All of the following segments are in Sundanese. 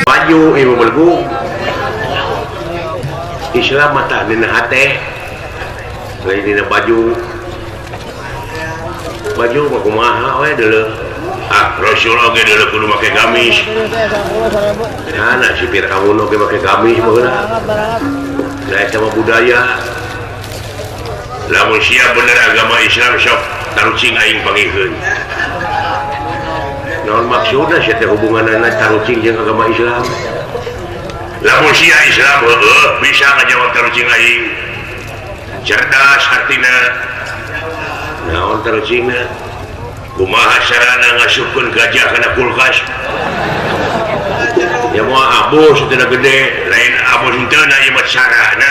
baju ibu belgu Islam mata dina hate lain dina baju mah kumaha we deuleu Rasul oge deuleu kudu make gamis nah si Firaun oge make gamis baheula da eta mah budaya lamun sia bener agama Islam sok tarucing aing pangikeun naon maksudna sia teh hubunganna tarucing jeung agama Islam lamun sia Islam bisa ngajawab tarucing aing cerdas hartina naon tarucingna kumaha carana ngasupkeun gajah kana kulkas ya moal abus teu gede lain abus henteu na ieu mah carana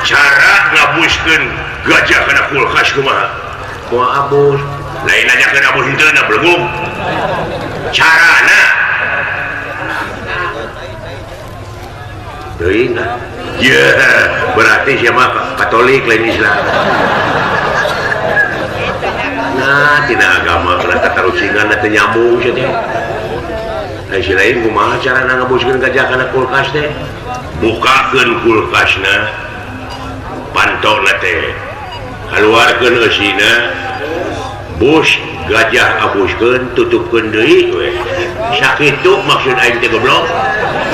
cara ngabuskeun gajah kana kulkas kumaha moal abus lain nanyakeun abus henteu na belum carana teuing ya berarti siapa Katolik lain Islam nah tina agama kena katarucingan dan nyambung saja si lain kumaha cara ngabuskeun gajah kana kulkas teh bukakeun kulkasna pantona teh kaluarkeun eusina bus gajah abuskeun tutupkeun deui we sakitu maksud aing teh goblok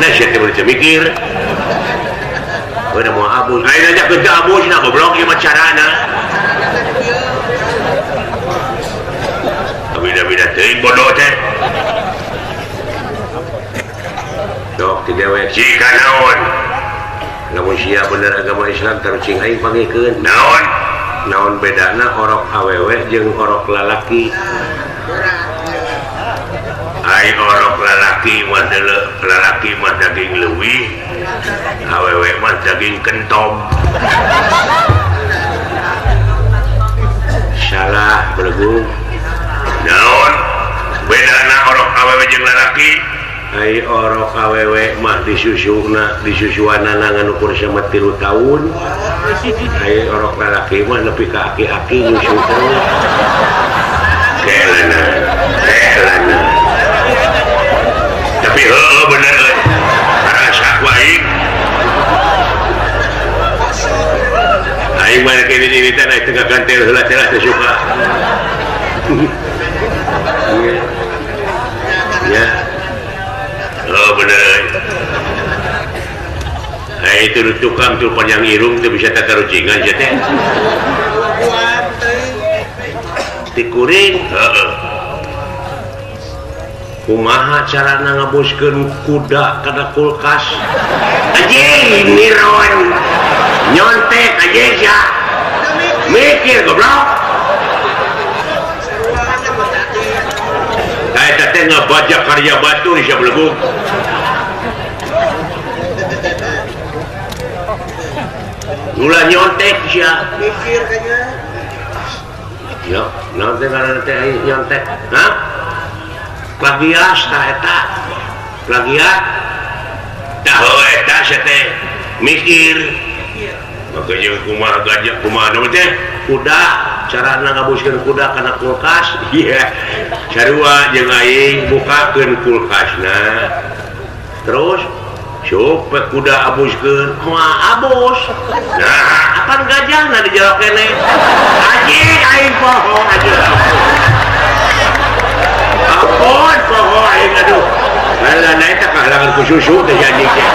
nah sia teh bener mikir udah mau abus aing aja ke abus na goblok ieu mah carana beda-beda teuing bodoh teh dok ti dewek jika naon lamun sia bener agama Islam tarucing aing pangikeun naon bedana orok awewe jeung orok lalaki ai orok lalaki mah lalaki mah daging leuwih awewe mah daging kentom salah belegu naon bedana orok awewe jeung lalaki ai orok awewe mah disusuanana nganukur sama 3 tahun ai orok lalaki mah nepi ka aki-aki nyusu teh kelana tapi bener rasa ku aing mah kene teh naik tengah gantel heula teh teh suka ya bener itu tukang tuh panjang irung tuh bisa tatarucingan saja teh tikuring kumaha carana ngabuskeun kuda kana kulkas anjing niron nyontek aja ya mikir goblok kayak teh ngabaca karya batu di siap lebuk gula nyontek sia mikir kayaknya yo nanti karena teh nyontek hah plagias tah eta plagiat tah eta sia teh mikir maka jeung kumaha gajah kumaha nama teh kuda carana ngabuskeun kuda kana kulkas iya sarua jeung aing bukakeun kulkasna terus sok pe kuda abuskeun moal abus nah apan gajahna di jero kene anjing aing poho aja apon poho aing aduh ngaranna eta kahalangan ku susu teh jadi teh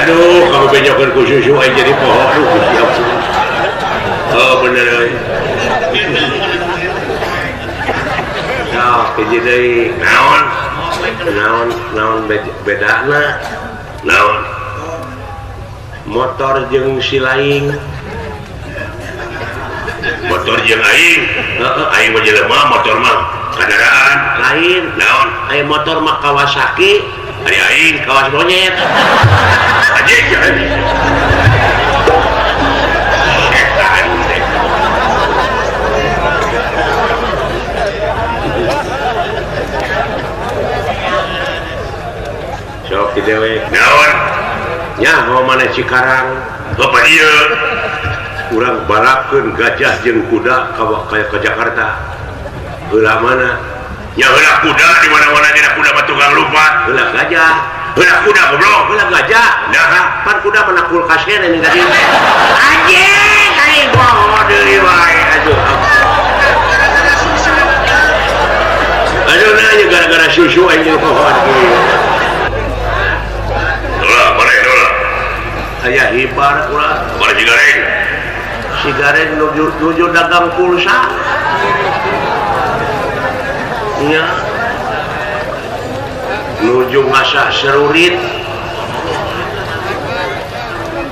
aduh kamu benyokan ku susu aja jadi pohon oh bener nah kejadian naon bedana naon motor jeung si laing motor jeung aing aing mah jelema motor mah kendaraan lain naon aing motor mah Kawasaki ari aing kawas monyet anjing setan sok di dewe naon nya mau mana Cikarang bapak ieu urang balapkeun gajah jeung kuda kayak ke Jakarta. Heula mana? Ya heula kuda di mana-mana dina kuda mah tukang lupa. Heula gajah. Heula kuda goblok, heula gajah. Nah, pan kuda mana kulkas ini tadi. Anjing, aing bohong deui wae atuh. Aduh nanya gara-gara susu anjing pohon kieu. Ulah, mare ulah. Aya hibar ulah. Mare Cigareng. Cigareng nuju dagang pulsa. Nya. Nuju masak serurit.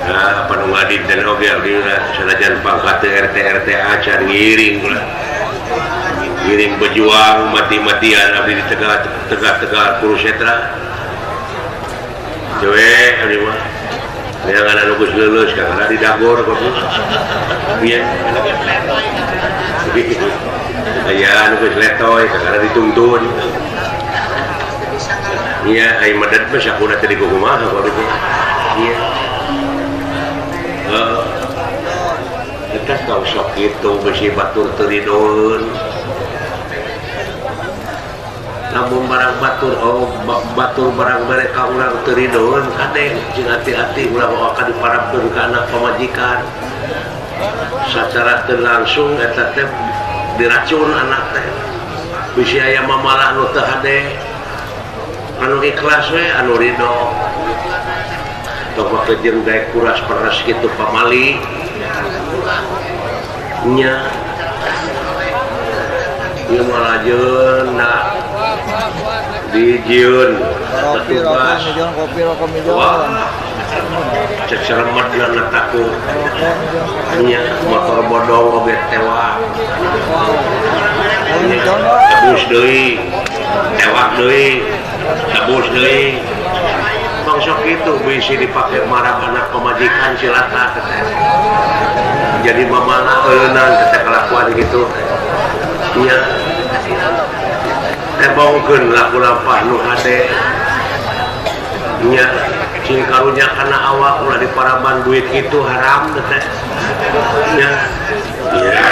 Nah, panu ngadit dan oge abdi sanajan pangkat RT acan ngiring ulah. Ngiring berjuang mati-matian abdi di tegak Kurusetra. Cewek abdi mah neangan anu geus leuleus kakana di dagor goblok. Iya. Aya anu geus letoy kakana dituntun. Iya, ai medet mah sakuna teh di kumaha goblok. Iya. Kita tahu sok itu besi batur teridoun. Namun barang batur barang mereka ulang teridoun kadeng jeung hati-hati ulah akan diparapkeun ka anak pamajikan. Secara teu langsung eta teh diracun anak teh. Bisi aya mamalah nu teu hade. Anu ikhlas we anu ridho. Tok make jeung daek kuras peres kitu pamali. Nya. Ieu malajeun na dijieun petugas wah cek selamat dan takut nya motor bodong oge tewak tabus deui tewak deui tabus deui bangsok itu bisi dipake marah anak pemajikan silaka jadi mamana eunang teh kelakuan gitu nya tebongkeun laku lampah nu hade nya cing karunya kana awak ulah diparaban duit itu haram teh nya ya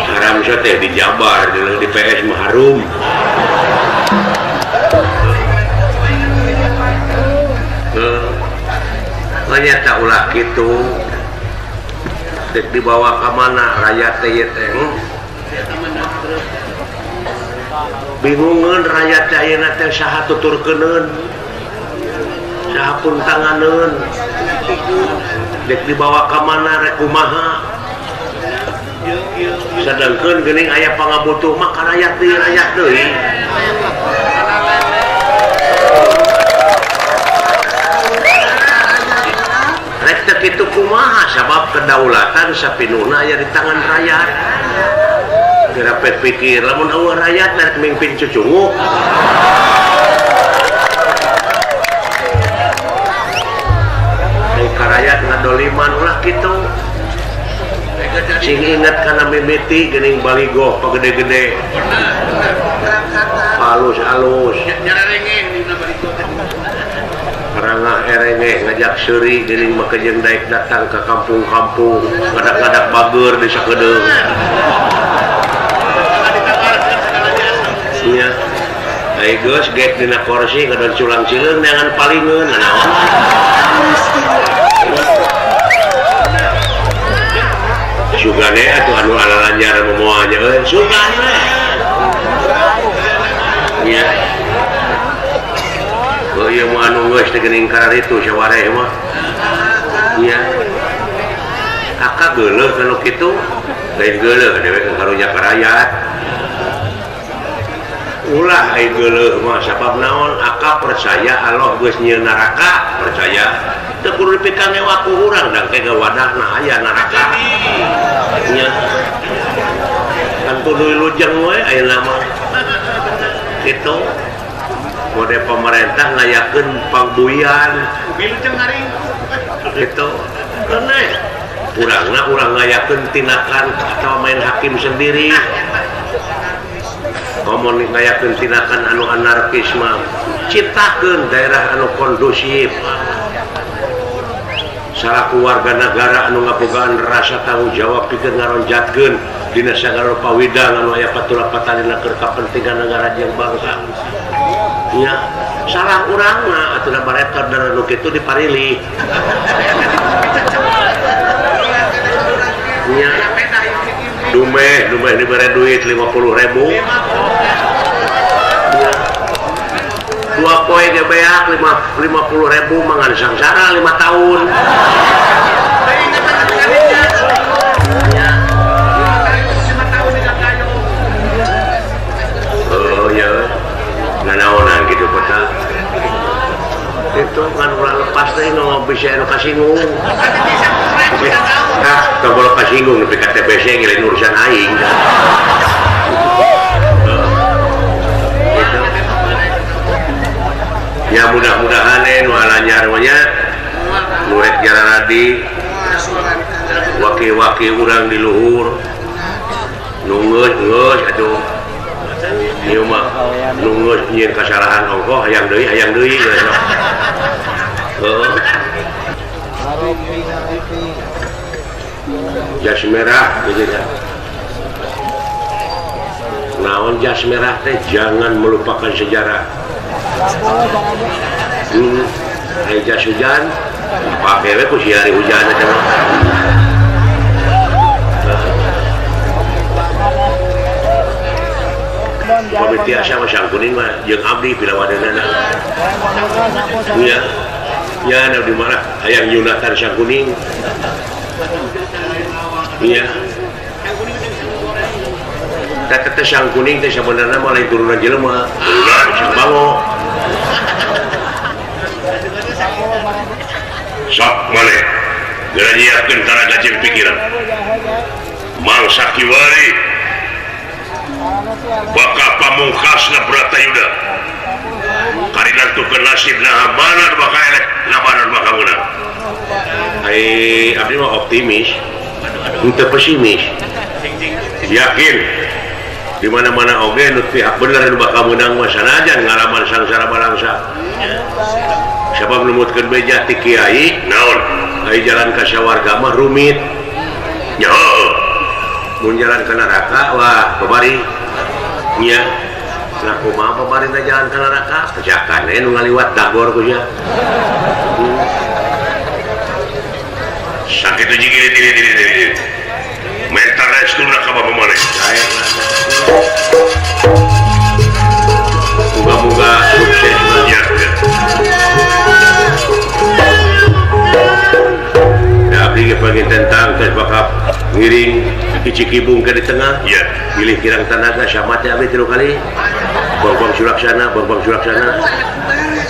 haram teh di Jabar di PS mah harum ternyata ulah kitu dek dibawa ke mana rakyat teh bingungan rakyat ayeuna teh saha tuturkeuneun saha puntanganeun dek dibawa ke mana rek kumaha sedangkeun geuning aya pangabutuh mah ka rakyat deui rek teh kitu kumaha sabab kedaulatan sapinuhna aya di tangan rakyat. Kira pikir lamun eueuh rakyat rek mimpin cucungu. Ai ka rakyat ngadoliman ulah kitu. Sing inget kana mimiti geuning baligo pagede-gede. Halus-halus. Karangah erenge ngajak seuri geuning make jeung daek datang ke kampung-kampung ngadak-ngadak bager di sakedeung. Nya. Ai geus gek dina kursi kadon culang cileung neangan palingeun naon. Sugane atuh anu alalanjar momoanya euy sugane. Nya. Oh iya mau anu geus teh geuning kararitu sawareh mah. Nya. Aka geuleuh kana kitu, lain geuleuh dewe karunya ka rakyat. Ulah ai geuleuh mah sabab naon aka percaya Allah geus nyieun neraka percaya teu kudu dipikang ewa ku urang dang teh wadahna aya neraka nya kan kudu lujeng we ayeuna mah kitu mode pemerintah ngayakeun pangbuyan wilujeng ngaring kitu keneh urang ngayakeun tindakan atau main hakim sendiri ngomong ngayakeun tindakan anu anarkis mah ciptakeun daerah anu kondusif salah keluarga negara anu ngabogaan rasa tanggung jawab pikeun ngaronjatkeun dina sagala pawidang anu aya patula-patalina keur kapentingan negara jeung bangsa. Nya salah urangna atuh baretor dan anu kitu diparilih. Nya Dume dibere duit 50.000. Dua poe ge beak 50.000 mangan sangsara 5 tahun. Oh ya, nganaonan gitu kota. Itu kan ulah lepas teh nu bisa anu kasinggung. Tah, teu kasinggung nepi ka TBC ngilin urusan aing. Ya mudah-mudahan nu alanyar nya murid jalan radi waki-waki urang di luhur nunggeus atuh ieu mah nunggeus nyieun kasalahan ongkoh hayang deui heuh jas merah gitu ya. Naon jas merah teh jangan melupakan sejarah. Jas hujan pakai we ku si hari hujan aja. Pamit biasa mah sang kuning mah jeung abdi pilawadanana. Iya. Ya na di mana hayang nyunatan sang kuning. Iya. Tete sang kuning teh sebenarnya mah lain turunan jelema. Turunan sang bango. Sok mane geura nyiapkeun tanaga jeung pikiran mangsa kiwari bakal pamungkasna Bratayuda kari nantukeun nasibna mana bakal elek nabanan bakal menang. Abdi mah optimis henteu pesimis, yakin di mana-mana oge nu pihak bener nu bakal menang mah sanajan ngalaman sangsara balangsa. Sabab numutkeun beja ti kiai naon ai jalan ka sawarga mah rumit nya mun jalan ka neraka wah babari nya nah kumaha babarina jalan ka neraka pejakan nu ngaliwat dagor ku nya sakitu jigil diri mental restuna ka bapak maneh moga-moga sukses banyak. Abdi bagian tentang bakal ngiring Cicikibung ke di tengah, ya. Pilih kirang tanaga syamatnya abdi 3 kali. Bongbong sulaksana.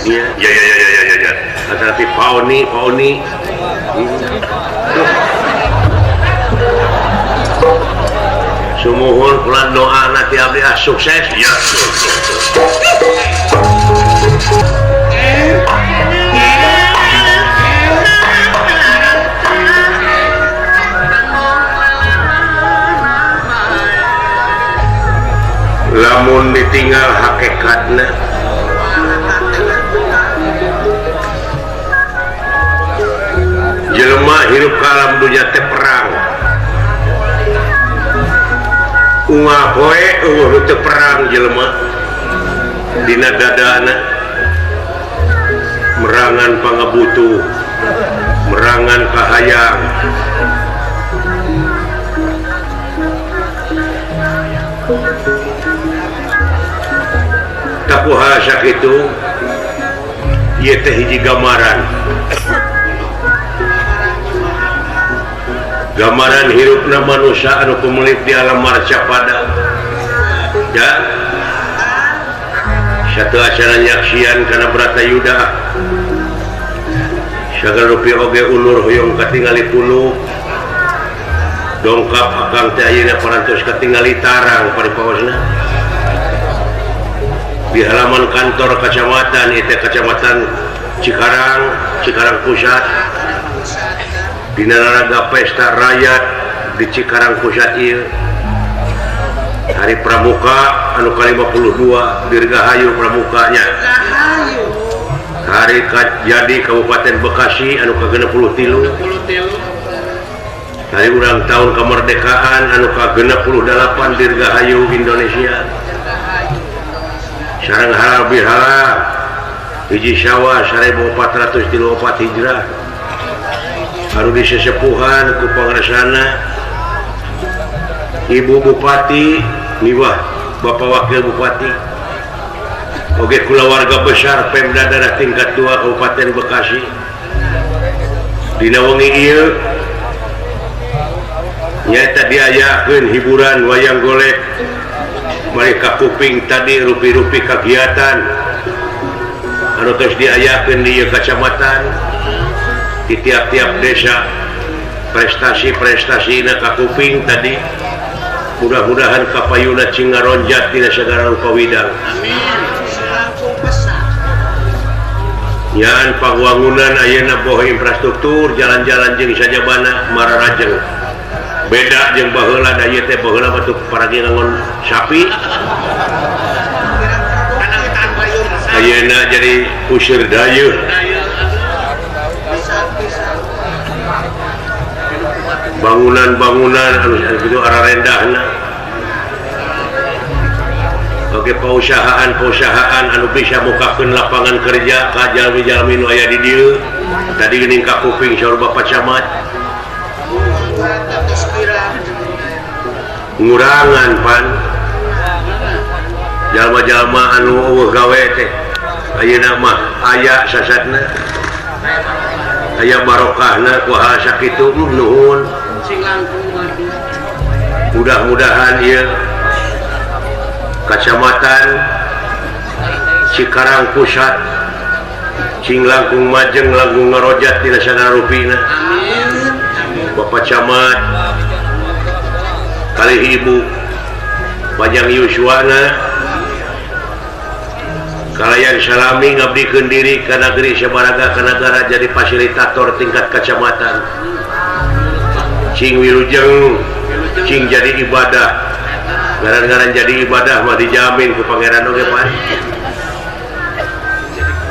Iya. Ya. Antara Paoni. Sumuhun pulang doa nanti abdi sukses. Ya. Lamun ditinggal hakikatna jelema hirup ka alam dunya teh perang ungah poe teu perang jelema dina dadana merangan pangabutuh merangan kahayang takuha sakitu ieu teh hiji gambaran hirupna manusia anu pemelit di alam marcapada ya satu acara nyaksian kana Bratayuda sagala rupi oge ulur hoyong katingali puluh dongkap akang teh ayeuna parantos katingali tarang paripawasna di halaman kantor kecamatan itu kecamatan Cikarang Pusat di naraga pesta rakyat di Cikarang Pusat ieu hari pramuka anu ke-52 dirgahayu pramukanya hari jadi Kabupaten Bekasi anu ke-63 hari ulang tahun kemerdekaan anu ke-68 Dirgahayu Indonesia sareng halal bihalal hiji Syawal 1434 Hijrah baru disesepuhan ku pangaresana Ibu Bupati Miwah Bapak Wakil Bupati oge keluarga besar Pemda Daerah tingkat 2 Kabupaten Bekasi dina wengi ieu nyata diayakeun hiburan wayang golek mereka kuping tadi rupi-rupi kegiatan anu tos diayakeun di kecamatan di tiap-tiap desa prestasi-prestasi na kakuping tadi mudah-mudahan kapayuna cingaronjat tina sagala rupa widang nyaan pangwangunan ayeuna boh infrastruktur jalan-jalan jeung sajabana mararajeng beda jeung baheula da ieu teh baheula batuk paragi ngangon sapi ayeuna jadi usir dayeuh bangunan-bangunan anu kitu ararendahna oge pausahaan anu bisa mukakeun lapangan kerja ka jalmi-jalmi nu aya di dieu tadi geuning ka kuping saur Bapak Camat ngurangan pan jalma-jalma anu eueuh gawe teh ayeuna mah aya sasatna aya barokahna ku hal sakitu nuhun mudah-mudahan ieu Kecamatan Cikarang Pusat cing langkung majeng langkung ngarojat tina sagala rupina Bapak Camat kalih Ibu Pajang Yuswana kalayan salami ngabdikeun diri ka negeri sabaraga ka nagara jadi fasilitator tingkat kecamatan cing wilujeng cing jadi ibadah ngaran-ngaran jadi ibadah mah dijamin ku pangeran oge pan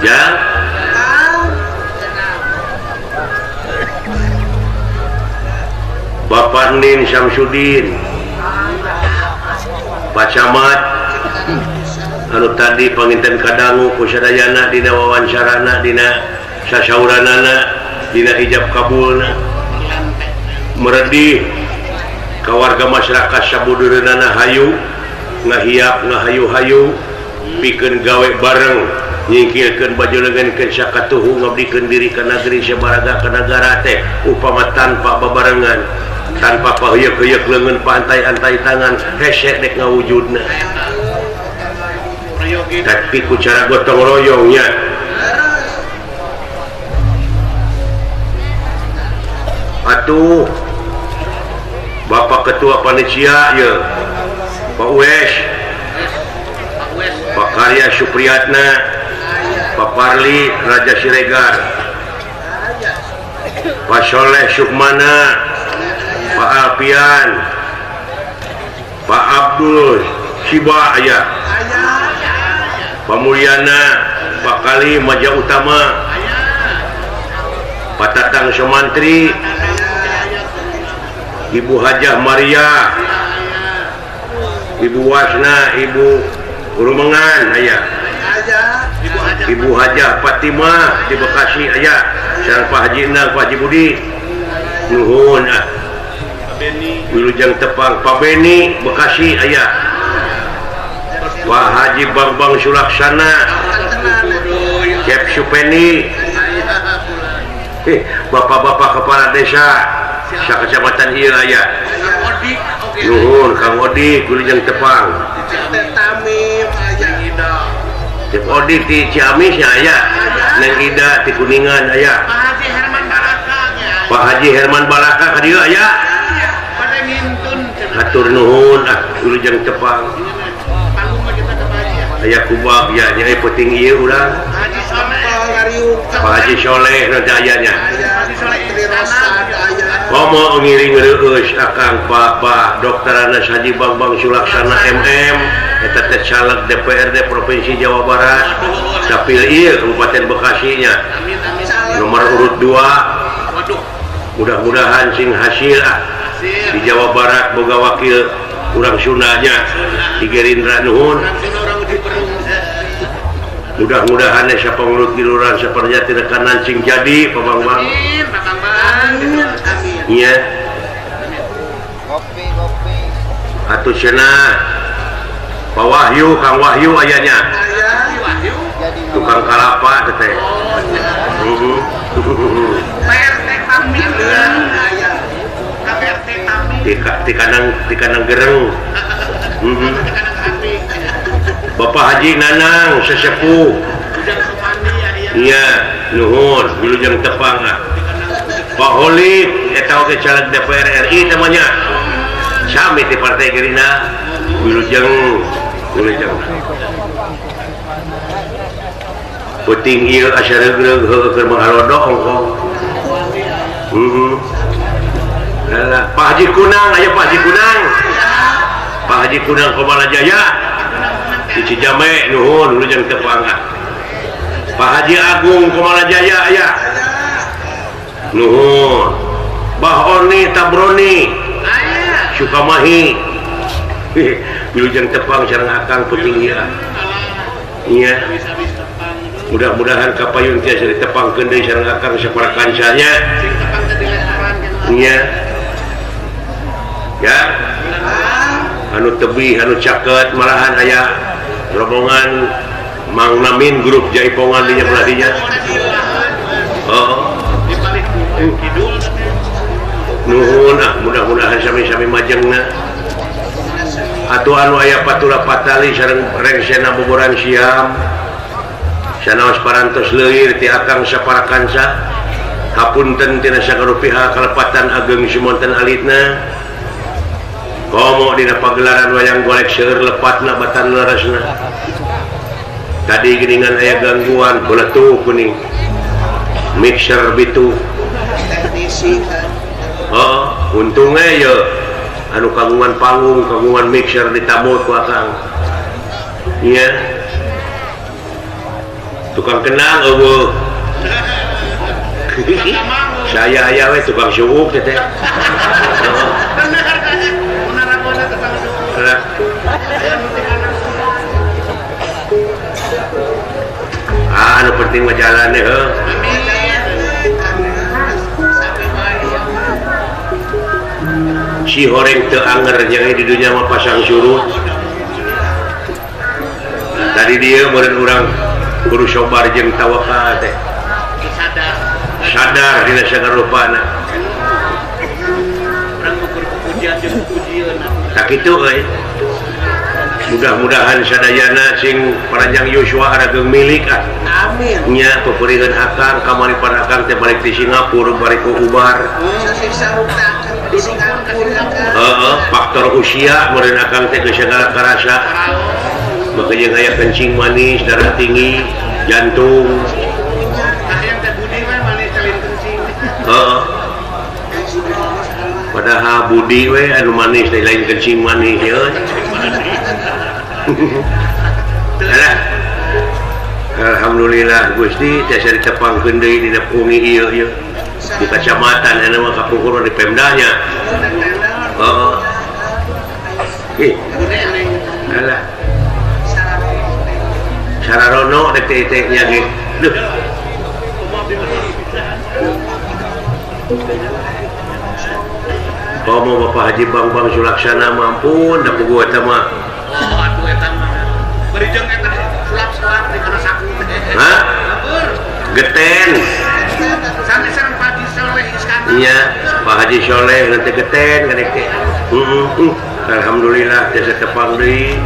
ya Bapak Nin Syamsuddin Pak Camat anu tadi panginten kadangu ku sadayana dina wawancarana dina sasauranana dina ijab kabulna meredih ka warga masyarakat sabudureunana hayu ngahiap ngahayu-hayu pikeun gawe bareng nyingkirkeun bajulengenkeun sakatuhu ngabdikeun diri ka negeri sabaraga ka nagara teh upama tanpa babarengan tanpa paheuyeuh-heuyeuh leungeun pantai-antai tangan hese dek ngawujudna tapi ku cara gotong royongnya atuh Bapak Ketua Panitia ya Pak Wes Pak Karya Supriyatna Pak Parli Raja Siregar Pak Soleh Sukmana Pak Alpian Pak Abdul Siba aya Pak Mulyana Pak Kali Maja Utama Pak Tatang Sumantri Ibu Hajah Maria Ibu Wasna Ibu Rumengan aya Ibu Hajah Fatimah di Bekasi aya sareng Pak Haji Endang Pak Haji Budi nuhun Wilujeng Tepang Pak Beni Bekasi aya Pak Haji Bambang Sulaksana Cep Supeni bapak-bapak kepala desa sakecamatan ieu aya nuhun Kang Odi Wilujeng Tepang Cep Odi di Ciamis aya Neng Ida di Kuningan aya Pak Haji Herman Balaka ka dieu aya hatur nuhun Wilujeng Tepang aya kubag ya nyai penting ieu urang Pak Haji Soleh nanti ayanya Komo ngiring reus akang Pak Dr. Anas Haji Bambang Sulaksana MM eta teh caleg DPRD Provinsi Jawa Barat dapil ieu Kabupaten Bekasinya nomor urut 2. Mudah-mudahan sing hasil di Jawa Barat boga wakil urang Sundanya di Gerindra nuhun. Mudah-mudahan aya pangurut giluran sapernya ti rekanan sing jadi Pabang. Iya. Kopi. Atuh cenah. Pak Wahyu, Kang Wahyu ayanya. Tukang kalapa teh. PRT kami. Di kanang gereng. Bapak Haji Nanang sesepuh. Iya, nuhun, wilujeng tepang. Pak Holid eta oge caleg DPR RI namanya. Sami ti Partai Gerindra wilujeng. Puting ieu asa regreg keur mangalodo ongkong. Pak Haji Kunang aya Pak Haji Kunang. Pak Haji Kunang Komala Jaya. Di Cijame nuhun wilujeng tepang. Pak Haji Agung Komala Jaya aya. Nuhun. Bah Oni Tabroni Sukamahi wilujeng tepang sareng akang puting ieu. Iya. Mudah-mudahan kapayun tiasa ditepangkeun deui sareng akang saparakansanya. Iya. Ya. Anu tebih anu caket malahan aya rombongan Mang Namin grup Jaipongan di belah dinya. Nuhun mudah-mudahan sami-sami majengna atuh anu aya patula patali sareng rengsena boboran siam sanaos parantos leuwir ti akang saparakansa hapunten tina sakarupiha kalepatan ageng sumonten alitna komo dina pagelaran wayang golek seueur lepatna batan leresna tadi geuningan aya gangguan beletuh kuning mixer bitu. Untungnya ya anu kagungan panggung kagungan mixer ditamut ku akang. Iya. Tukang kenang eueuh. Saya aya we tukang suuk teh. Anu penting mah jalan heuh. Si horeng teu anger yang di dunia mah pasang surut. Tadi dia meureun urang kudu sobar jeung tawakal teh. Sadar dina sagarupana. Urang ukur pujian jeung pujian. Tak kitu euy. Mudah-mudahan sadayana sing paranjang Yosua arageung milik amin. Nya pepeureun akang kamari pan akang teh balik di Singapura bari ku ubar. Faktor usia meureun akang teh geus segala karasa. Makanya aya kencing manis, darah tinggi, jantung. Hayang teh budi we manis celin kencing. Padahal budi we anu manis teh lain kencing manis ye. Alhamdulillah Gusti tiasa ditepangkeun deui dina pungi ieu di kecamatan anu mah kapungkur di Pemdanya. Alah. Sararono detik-detik nya ge. Duh. Komo Bapak Haji Bambang Sulaksana mampun da puguh eta mah. Atuh eta mah. Berijeng eta sulap-sulap di kana saku teh. Hah? Geten. Sami sareng Pak Haji Soleh Iskandar. Iya, Pak Haji Soleh nanti geten kadek teh. Alhamdulillah tiasa tepang deui.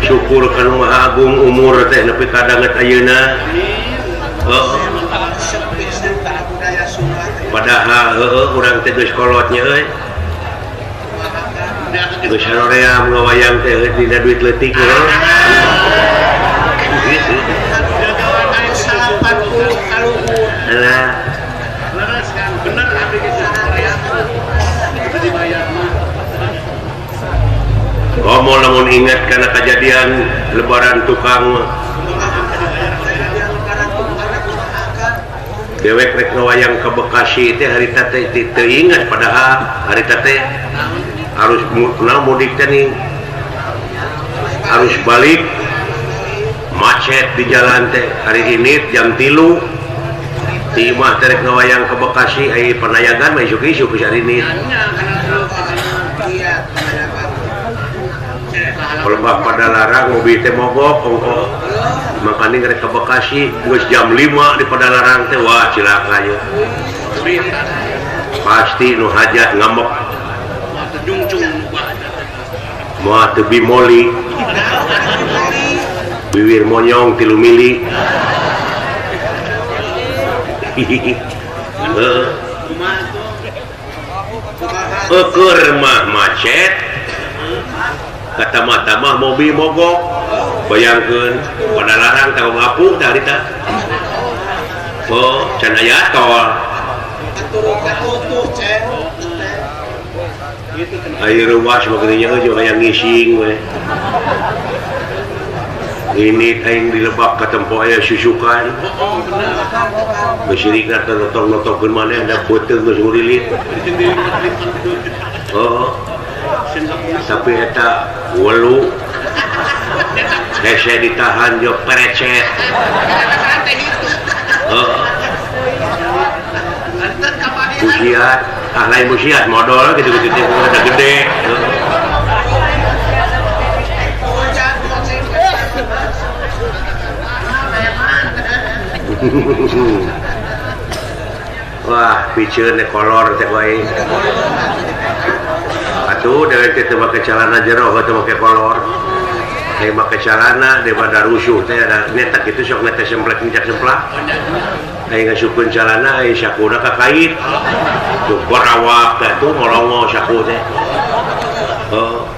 Syukur kanu Maha Agung umur teh nepi ka danget ayeuna. Padahal urang teh geus kolotnya euy. Geus haroream ngawayang teh dina duit leutik euy. Alah. Bener abdi geus komo lamun ingat karena kejadian lebaran tukang dewek rek ngawayang ke Bekasi teh harita teh teu ingat padahal harita teh harus mudik teh nih harus balik macet di jalan teh hari ini jam 3 di imah teh rek ngawayang ke Bekasi aya panayagan mah isuk-isuk hari ini kalau pada larang mobil teh mogok ongkos makanya ngerek ke Bekasi geus jam 5 di Padalarang teh wah cilaka ya pasti nu hajat ngambek moal teu bimoli bibir monyong 3 mili keur mah macet kata mah mobil mogok bayangkeun Padalarang tahu ngapung dah harita oh can aya tol air ruas bageunya jeung aya ngising we ini aing di Lebak ka tempo aya susukan besirikna notong-notongkeun maneh da beuteung geus ngurilit oh tapi eta welu hese ditahan jo perecet busiat lain busiat modal gitu-gitu teh udah gede wah piceun kolor teh wae atuh dewek teh make celana jero teh make kolor teh make celana daripada rusuh teh ada netak kitu sok nete semplek mincak semplak aya ngasukeun celana aya sakuna ka kait tuh barawak teh tuh molongo saku teh oh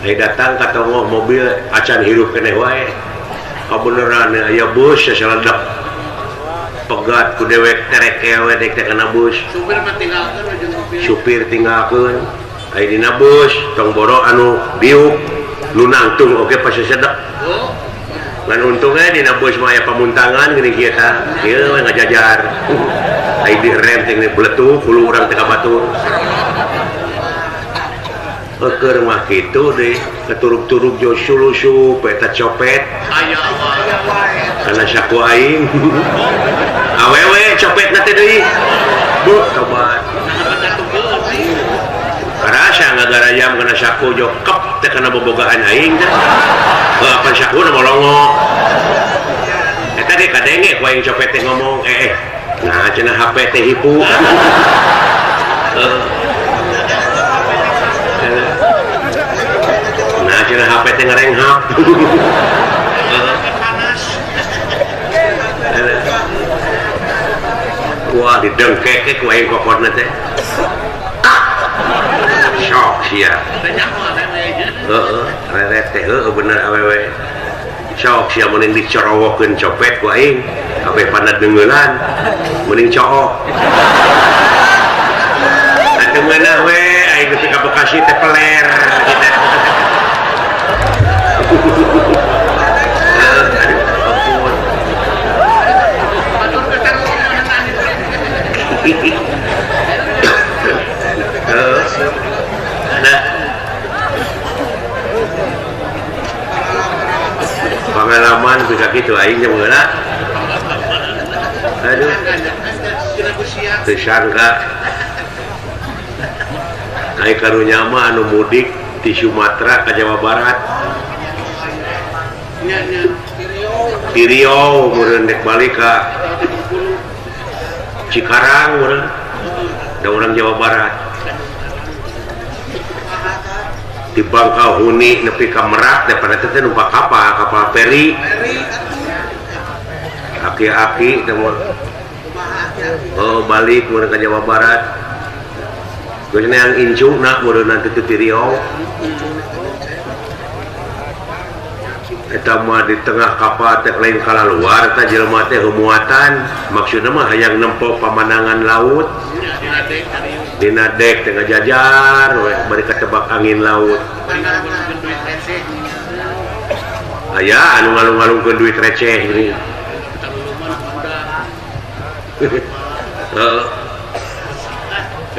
aya datang ka tongoh mobil acan hirup keneh wae kabeneran aya bus sasaladak pegat ku dewek terek kewe dek teh kana bus supir tinggalkeun aya dina bus tong boro anu biuk nu nangtung oge pasti sedek ngan untungnya dina bus mah aya pamuntangan gini kieu tah ieu we ngajajar aya di rem teh beletuh hulu urang teh ka batur keur mah kitu deui keturuk-turuk jo sulusup eta copet aya kana saku aing awewe copetna teh deui bu tobat karasa ngagara jam kana saku jo kep teh kana bobogaan aing teh apa saku na molongo eta ge kadenge ku aing copet teh ngomong nah cenah HP teh hipu nah cenah HP teh ngarenghap wah didengkeke ku aing kokotna teh sok sia reret teh bener awewe sok sia mending dicorowokeun copet ku aing ape pana deungelan mending cook atuh meunah we aing geus ka Bekasi teh peler pengalaman bisa gitu aing jeung meunah aduh teu sangka aing karunya mah anu mudik di Sumatera ka Jawa Barat di Riau meureun dek balik ka Cikarang meureun da urang Jawa Barat di Bangkahuni nepi ka Merak daripada teh numpak kapal feri aki-aki teh balik meureun ka Jawa Barat geus yang incuna meureun nanti teh di Riau kita mah di tengah kapal teh lain kala luar ta jelema teh muatan maksudna mah hayang nempo pamandangan laut dina dek teh ngajajar we bari katebak angin laut aya anu ngalung-ngalungkeun duit receh gini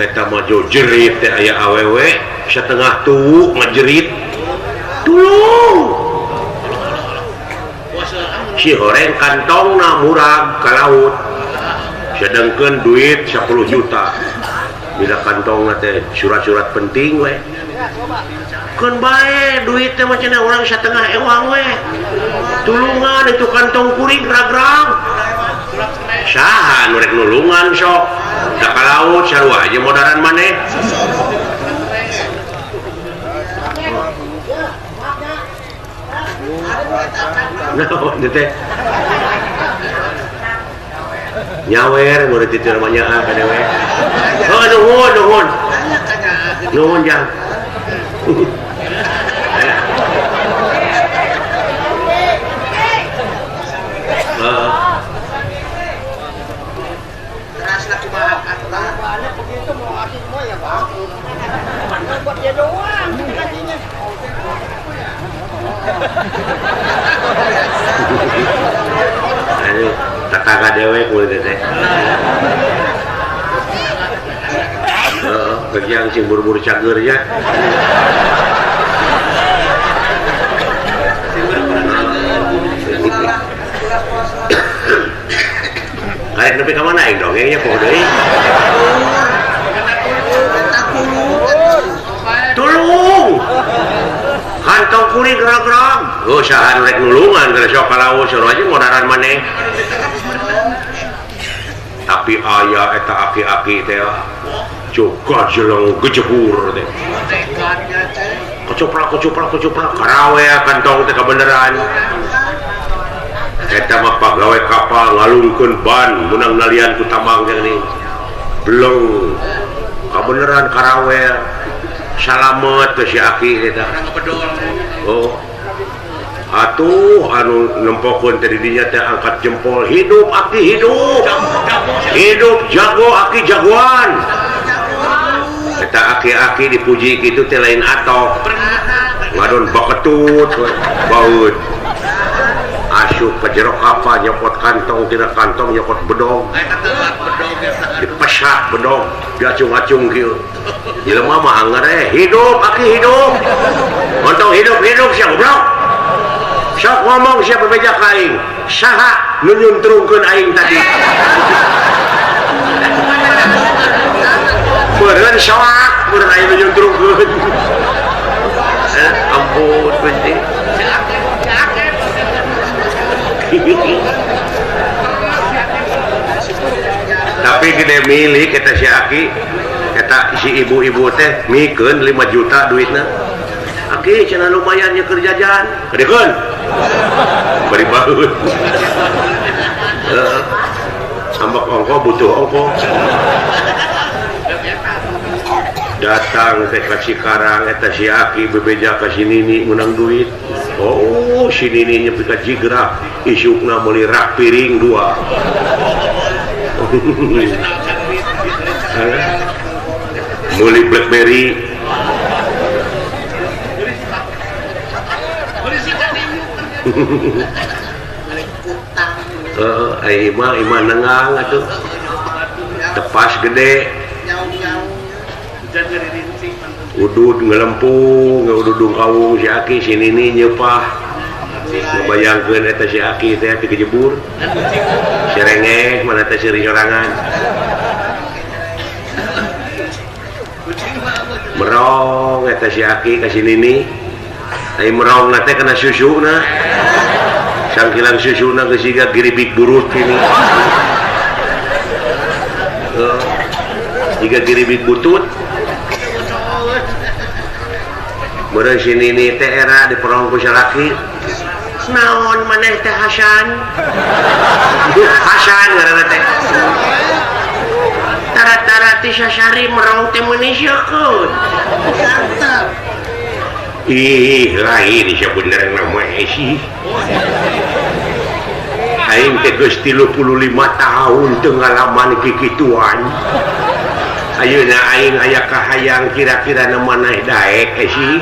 eta mah jo jerit teh aya awewe satengah tuuk ngajerit tulung si horeng kantongna murag ka laut sedangkan duit 10 juta bila kantongna teh surat-surat penting we kan bae duit teh macam orang setengah ewang we tulungan itu kantong kuring ragrag saha nu rek nulungan sok da ka laut sarua aja modaran maneh nah itu teh nyawer murid itu namanya apa dewe oh nuhun jang kerasna kumaha kata begitu mau asing mah ya Bang buat dia doang gajinya aduh tataga dewe kulit teh kerjaan sing buru-buru cagernya karek nepi ka mana aing dongengnya poho deui tulung kantong kuring gerag-gerag oh saha rek nulungan gara sok ka laut sarua aja modaran maneh tapi aya eta aki-aki teh juga jeleng gejebur teh kecuprak karawe kantong teh kabeneran eta mah pagawe kapal ngalungkeun ban menang nalian ku tambang ini belum kabeneran karawe salamet teh si aki eta oh atuh anu nempokeun teh di dinya teh angkat jempol hidup aki hidup jago aki jagoan eta aki-aki dipuji gitu teh lain atok ngadon baketut baut asup ke jero kapal nyopot kantong tina kantong nyopot bedog dipesat bedog diacung-acung kieu jelema mah anggar hidup aki hidup ontong hidup sia goblok sok ngomong sia bebeja ka aing saha nu nyuntrungkeun aing tadi beureun soak beureun aing nyuntrungkeun ampun Gusti tapi gede milik kita si aki kita si ibu-ibu teh mikeun 5 juta duitna aki cenah lumayan nya keur jajan kadekeun bari baeut ambak ongko butuh ongko datang teh ka Cikarang eta si aki bebeja ka si Nini menang duit oh si Nini nya pika jigra isukna meuli rak piring 2 meuli BlackBerry imah nengang atuh tepas gede udud ngelempung ududung kawung si aki si Nini nyepah ngebayangkeun eta si aki teh ti kejebur serengeh mana teh seuring sorangan merong eta si aki ka si Nini ai merong na teh kana susuna sangkilang susuna geus siga giribik burut ini jika giribik butut meureun si Nini teh era diperong ku salaki naon maneh teh Hasan ngaranna teh tara-tara ti sasari merong teh meuni siekeun ih lain siya bener nama sih aing teh geus 35 tahun teu ngalaman kikituan ayeuna aing aya kahayang kira-kira na maneh daek sih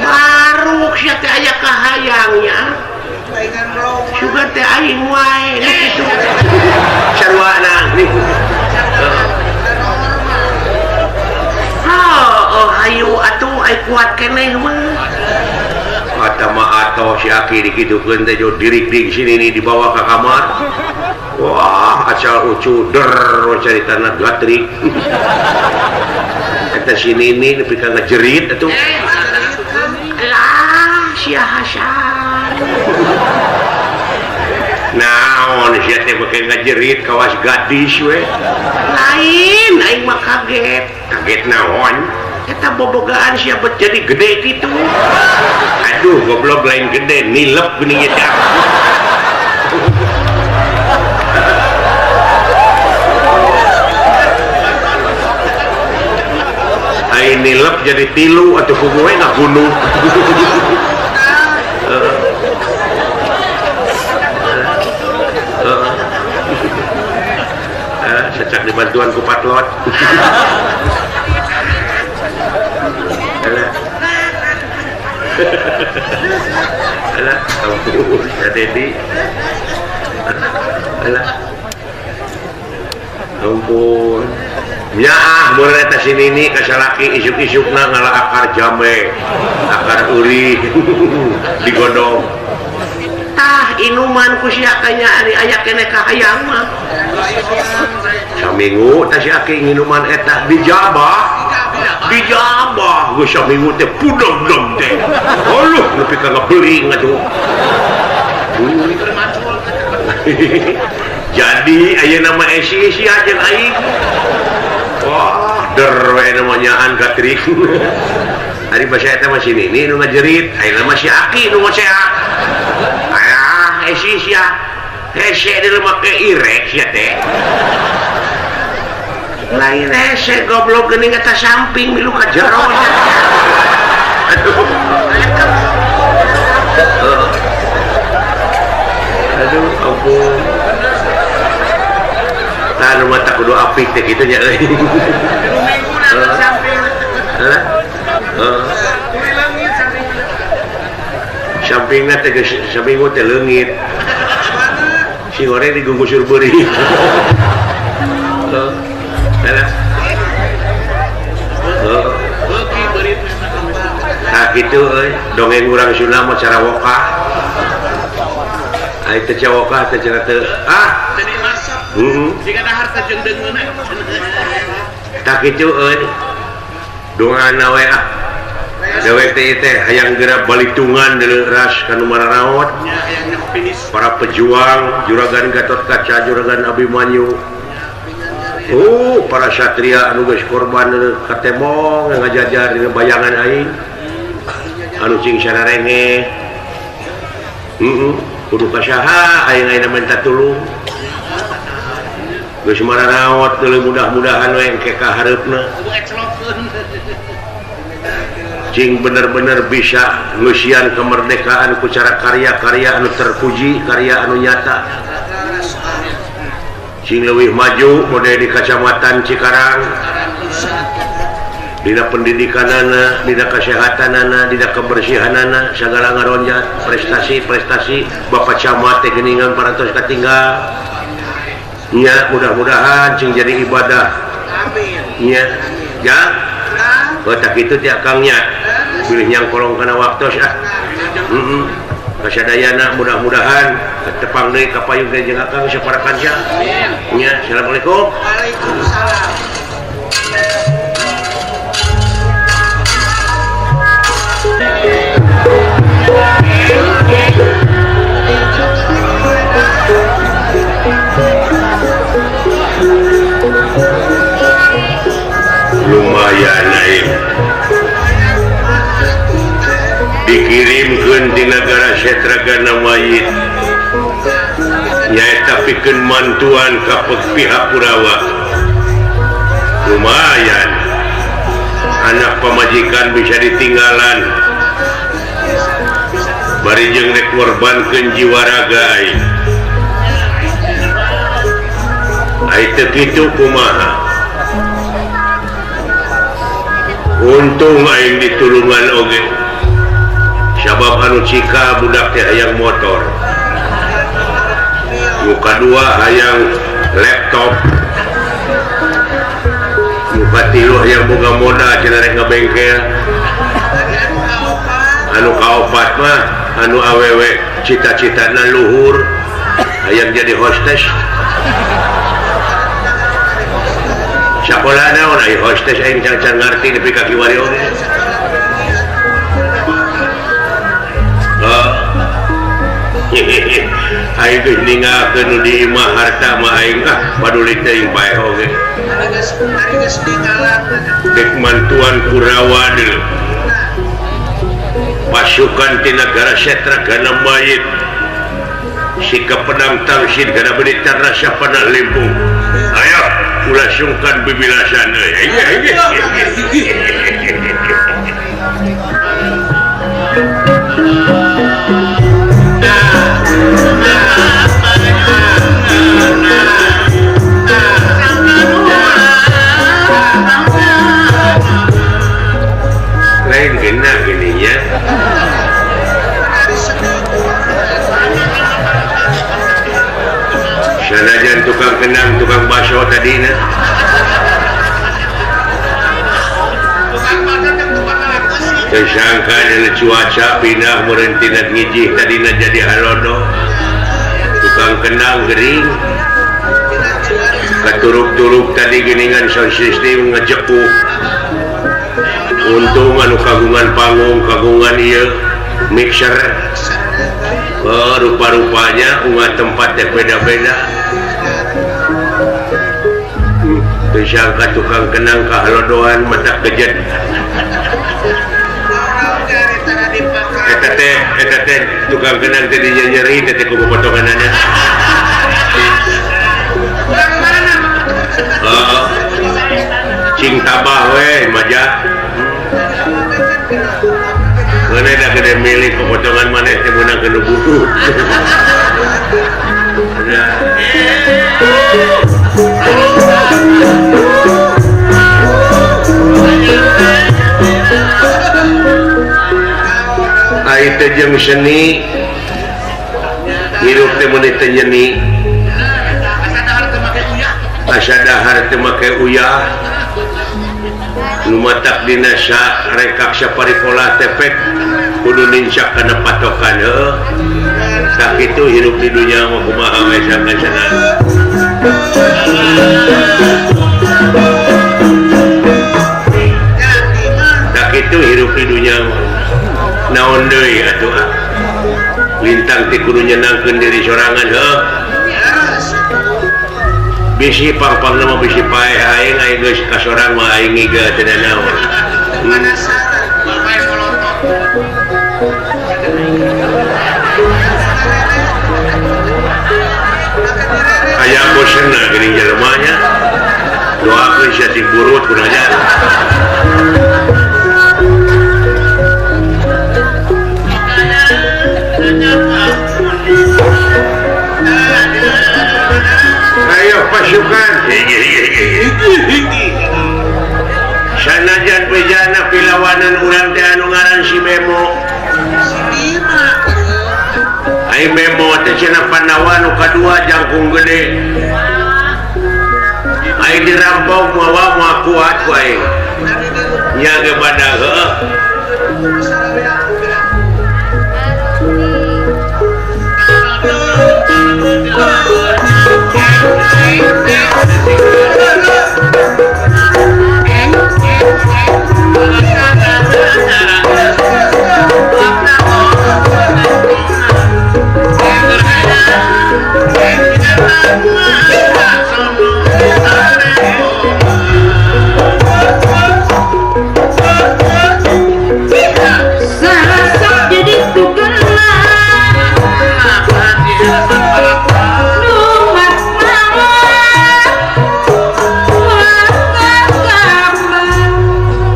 baru sia teh aya kahayangnya juga teh aing wae kitu sarwana nih ayo atuh ai kuat keneh mah kata mah atoh si Aki dikitukeun teh jo dirik-dirik sini nih dibawa ke kamar wah acal ucu der caritana gatrik eta sini nih nepi ka ngajerit atuh lah sia Hasan naon sia teh beukeun ngajerit kawas gadis we lain aing mah kaget naon eta bobogaan siapa jadi gede gitu aduh goblok lain gede nilep gini ya aing nilep jadi tilu atau kugue nggak gunung secak dibantuan ku patlot alah ampun ya Dedi alah ampun nyaah mun eta sini ini kasalaki isuk-isukna ngalah akar jame akar uri digodong tah inuman ku sia kanya ari aya keneh kahayang mah saminggu tah si Aki minuman eta dijabah gue saminggu teh pudog-dog teh oluh nepi ka ngapeuling atuh jadi aya nama esi jeung aing wah der we namanyaan gatrik ari basa eta mah sini nu ngajerit aya nama si Aki nu sehat aya esi sia hese di rumah ke irek sia teh lain hese goblok geuning eta samping milu ka jero aduh ampun nah nu mah kudu apik teh kitu nya euy sampingna teh geus saminggu teh leungit si goreng digugusur beuri nah gitu dongeng urang Sunda mah cara wokah ai teh wokah teh cara teu jadi masak jika ada harta jeung deungeuna tak kitu dongana we dewek teh hayang geura balitungan deuleu ras kanu mararaot para pejuang juragan Gatot Kaca juragan Abimanyu para satria anu geus korban katemong ngajajar dina bayangan aing anu cing sararenge kudu kasaha aing minta tulung geus mararaot deuleu mudah-mudahan we engke ka hareupna cing bener-bener bisa ngeusian kemerdekaan ku cara karya-karya anu terpuji karya anu nyata cing leuwih maju model di Kacamatan Cikarang dina pendidikanana dina kesehatanana dina kebersihanana sagala ngaronjat prestasi-prestasi Bapak Camat teh geuningan parantos katinggal nya mudah-mudahan cing jadi ibadah nya ya tak kitu ti akangnya pilih yang kolong kana waktos kasadayana mudah-mudahan tepang deui ka payung jeung akang saparakan sia nya assalamualaikum waalaikumsalam lumayan naik dikirimkeun di negara Setragana mayit nyaeta pikeun mantuan ka pihak Kurawa lumayan anak pemajikan bisa ditinggalan bari jeung rek korbankeun jiwa raga ai teu kitu kumaha untung aing ditulungan oge sabab anu cika budak teh hayang motor nu kadua hayang laptop nu katilu hayang boga modal cenah rek ngabengkel anu kaopat mah anu awewe cita-citana luhur hayang jadi hostess sakola naon ai hostess aing can ngarti nepi ka kiwari oge aing geus ningalkeun nu di imah harta mah aing paduli teuing bae oge dek mantuan Kurawa deui pasukan ti nagara Setra kana mayit sikap pedang tangsid kana militer rasa panah limpung ayo ulah sungkan bibilasan lain kena gininya sanajan tukang kenang tukang baso tadina tersangka dan cuaca pindah merentinan ngijih tadina jadi halodo tukang kenang gering katuruk-turuk tadi geningan sound system ngejekuk untung anu kagungan panggung kagungan ieu mixer rupa-rupanya ungat tempatnya beda-beda tersangka tukang kenang kahalodohan mata kejet eta teh tukang kenang teh nyeri teh ku potonganana cing tabah we maja mana dah gede milik potongan mana teh meunang kena buku ai teh jeung seni hirup teh meuni teh nyeni asa dahar teu make uyah nu matak dina rekak saparikola tepek kudu nincak kana patokan heuh tak kitu hirup di dunya mah kumaha we sangkasana tak kitu hirup di dunya naon deui atuh lintang ti kudu nyenangkeun diri sorangan heuh bisi pang-pang nama bisi pae aing geus kasorang mah aing iga teu naon aya bosenna geuning jelema nya doakeun sia ti burut kunaja ayo pasukan sanajan bejana pilawanan urang teh anu ngaran si Bemo ai Bemo teh cenah Pandawa nu kadua jangkung gede ai dirampok moal kuat ku aing nya ge badag heuh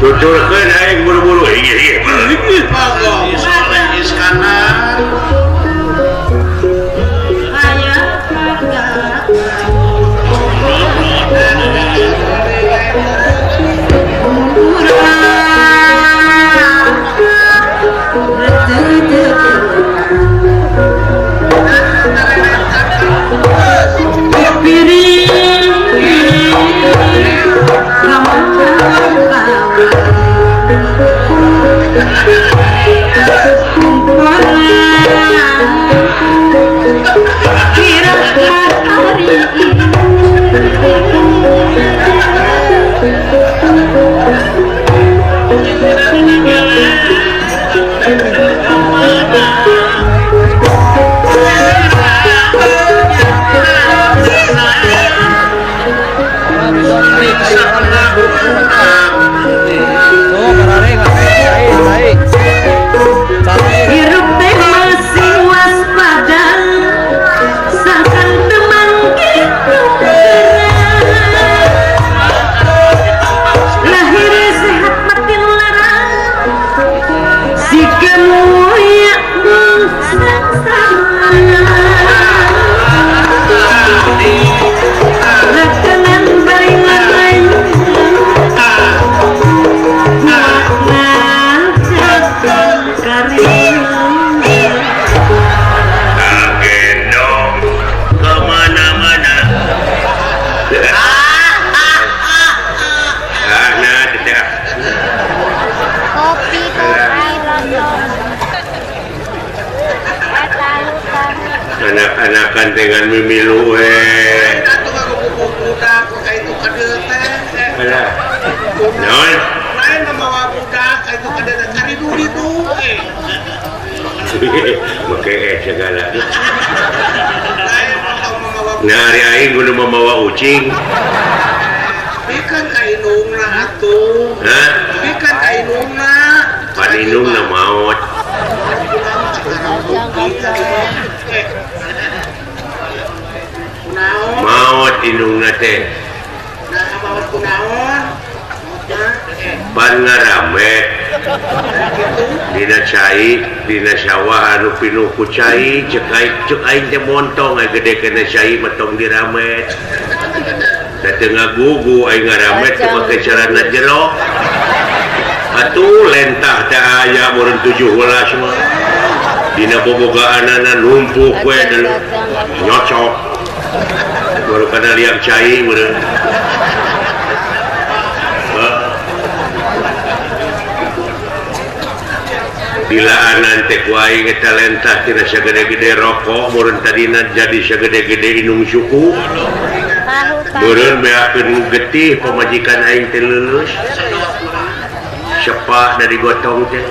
tuturkeun aing buru-buru ieu Iskandar anak-anakan dengan mimilu naon lain membawa budak itu kada cari duit tuh make segala lain membawa nah hari aing kudu membawa ucing bikin kainungna atuh hah bikin kainungna paninungna maot maot inungna teh nah maut kunaon pan ngarame dina cai dina sawah anu pinuh ku cai cek aing teh montong aya gede kana cai metong diramet da teu ngagugu aing ngaramet teu make carana jero atuh lentah teh aya meureun 17 mah dina bobogaanana numpuk we nyocok baru kana liang cai meureun dilaanan teh ku aing eta lentah tina sagede-gede rokok meureun tadina jadi sagede-gede inung suku meureun beakeun getih pamajikan aing teh leuleus sepak dari gotong teh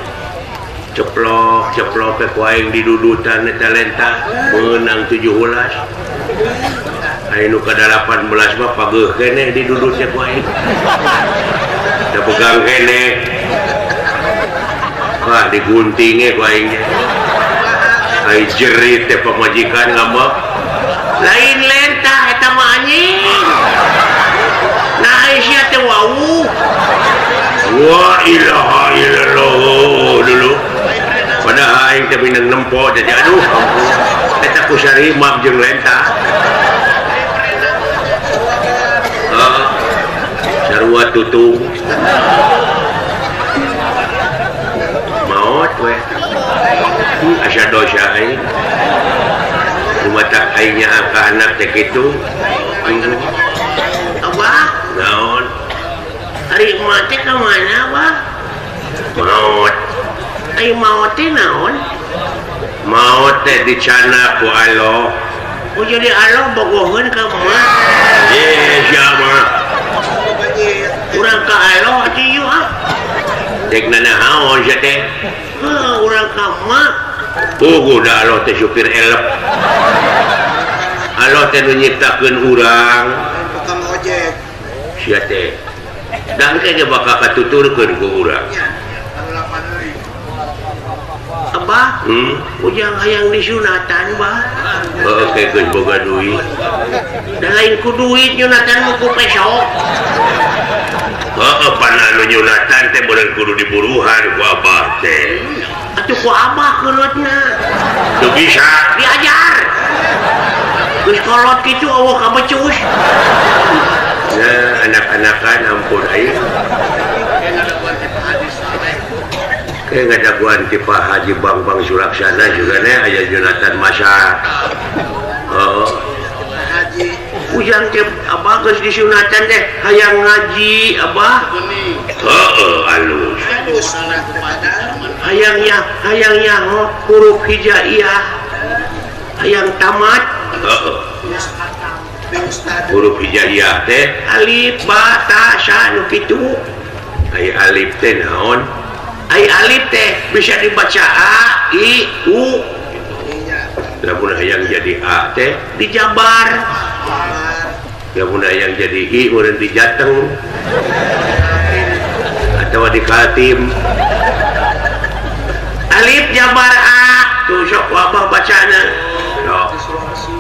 ceplok ke ku aing di dudutan eta lentah meunang 17 aing nu kada 18 mah pageuh keneh di dudutnya ku aing da pegang keneh wah diguntingnya ku aing ai jerit teh pamajikan ngambek lain lentah eta mah anjing nah ai sia teh wau wa ilaha illallah dulu padahal aing teh minang nempo jadi aduh eta ku sarimab jeung lentah sarua tutung maot we asa dosa aing rumata aingnya angka anak teh kitu abah naon ari emak teh ka mana abah maot ai maot teh naon maot teh dicana ku Allah oh jadi Allah bogoheun ka emak siapa urang ka Allah atuh ieu dek nanahaon sia teh urang ka emak puguh da Allah teh supir elep Allah teh nu nyiptakeun urang tukang ojek sia teh dan kayaknya bakal katuturkeun ku urang Abah, ujang hayang disunatan bah. Oke, geus boga duit. Da lain ku duit nyunatan mah ku pesok. Yonatan teh bener kudu diburuhan ku abah teh. Atuh ku abah keuleutina. Teu bisa diajar. Geus kolot kitu eueuh ka becus. Nah, anak-anakan ampun aing. Kayak ngadaguan ti Pak Haji Bang Sulaksana juga nih aya Yonatan Masa. Haji Ujang ke abah geus disunatan teh hayang ngaji abah. Alus. Hayang nyaho huruf hijaiyah. Hayang tamat. Huruf hijaiyah teh alif ba ta sa nu kitu. Ai alif teh naon? Ai alif teh bisa dibaca a, i, u. Lamun hayang jadi a teh dijabar. Lamun hayang jadi i urang dijateng. Atau dikatim. Alif jabar a, tuh sok wabah bacana.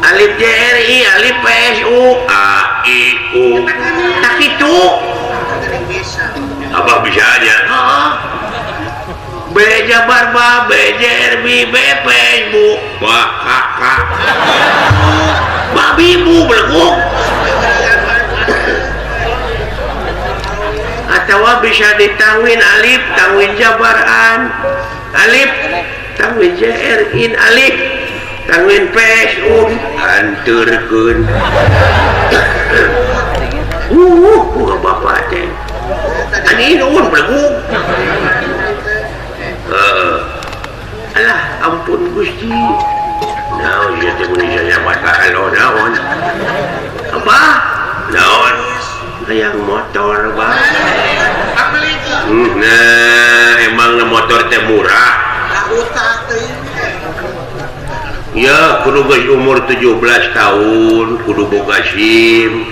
Alif JRI, alif PSU, a, i, u. Tak itu. Abah bisa aja. B jabar ba, B JRB, B Facebook, ba kakak. Babi bu beleguk. Atau bisa ditangwin alif, tangwin jabaran. Alif, tangwin JRin alif, tangwin PSU, anturkeun. Bapak teh. Ani nuhun beleguk. Alah, ampun Gusti. Naon ieu teh mun saya mata alo naon? Apa? Naon? Hayang motor, Bang. Nah, emang motor teh murah. Ya, kudu geus umur 17 tahun, kudu boga SIM.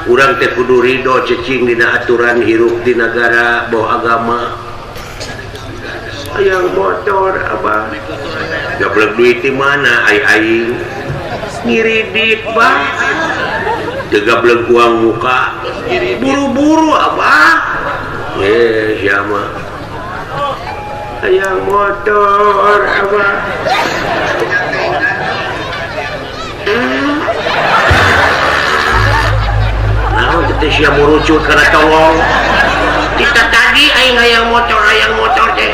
Urang teh kudu ridho cecing dina aturan hirup di negara bawa agama. Hayang motor abah. Gablek duit di mana aing ngiridit Bang. Gablek uang muka. Buru-buru abah. Siapa? Hayang motor abah. Nah, kita siap merucut karena tolong. Kita tadi aing hayang motor teh.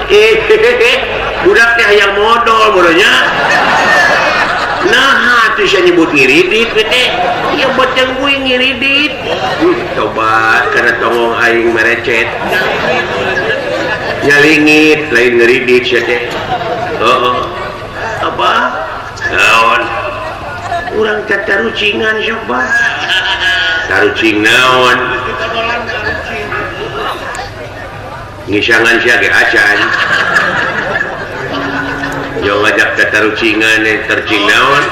Budak teh hayang modal barunya. Nah, atuh sia nyebut ngiridit teh. Ieu beuteung kuy ngiridit. Coba karena tolong aing merecet. Nyalingit lain ngiridit sia teh. Apa? Naon? Urang teh tarucingan sok Bang. Tarucing naon? Ngisangan sia ge acan. Yo ngajak tarucingan tercing naon?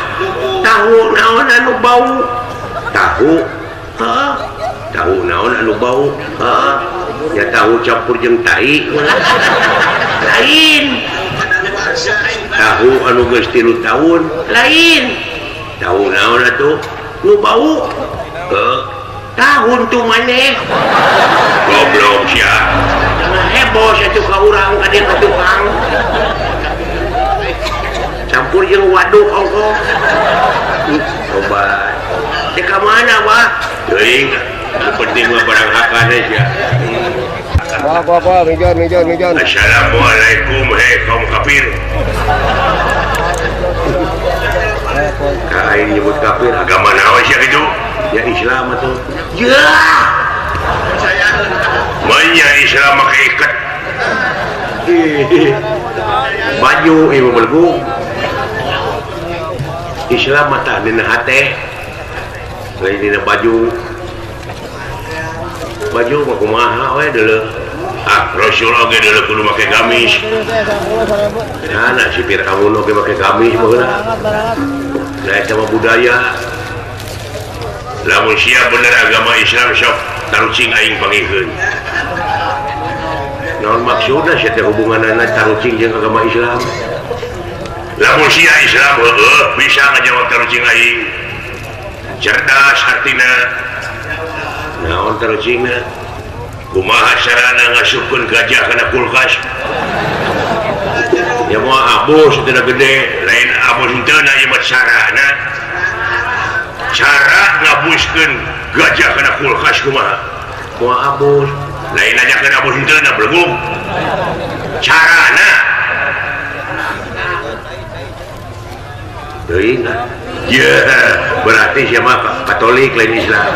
Tahu naon anu bau? Tahu. Tahu naon anu bau? Ya tahu campur jeung tai. Lain. Tahu anu geus 3 tahun. Lain. Tahu naon atuh? Nu bau? Tahun tuh maneh. Goblok sia. Heboh satu ka urang ka dieu ka tukang. Campur jeung waduk ongkoh. Coba. Teh ka mana, Pak? Teuing. Penting mah barang hakana sia. Apa, mejan. Assalamualaikum, kaum kafir. Kain nyebut kafir, agama naon sia kitu? Ya Islam atuh. Ya. Manya Islam make ikat. Baju ieu belgu. Islam mata dina hate. Lain dina baju. Baju mah kumaha we deuleu. Rasul oge deuleu kudu make gamis. Nah, si Firaun oge make gamis baheula. Nah, eta mah budaya. Lamun sia bener agama Islam sok tarucing aing pangikeun. Naon maksudna sia teh hubunganna tarucing jeung agama Islam? Lamun sia Islam bisa ngajawab tarucing aing. Cerdas artina. Naon tarucingna? kumaha sarana ngasupkeun gajah kana kulkas ya moal abus teu gede lain abus teu na ieu mah sarana cara ngabuskeun gajah kana kulkas kumaha moal abus lain nanyakeun abus teu na blegung carana teuing ya berarti siapa Katolik lain Islam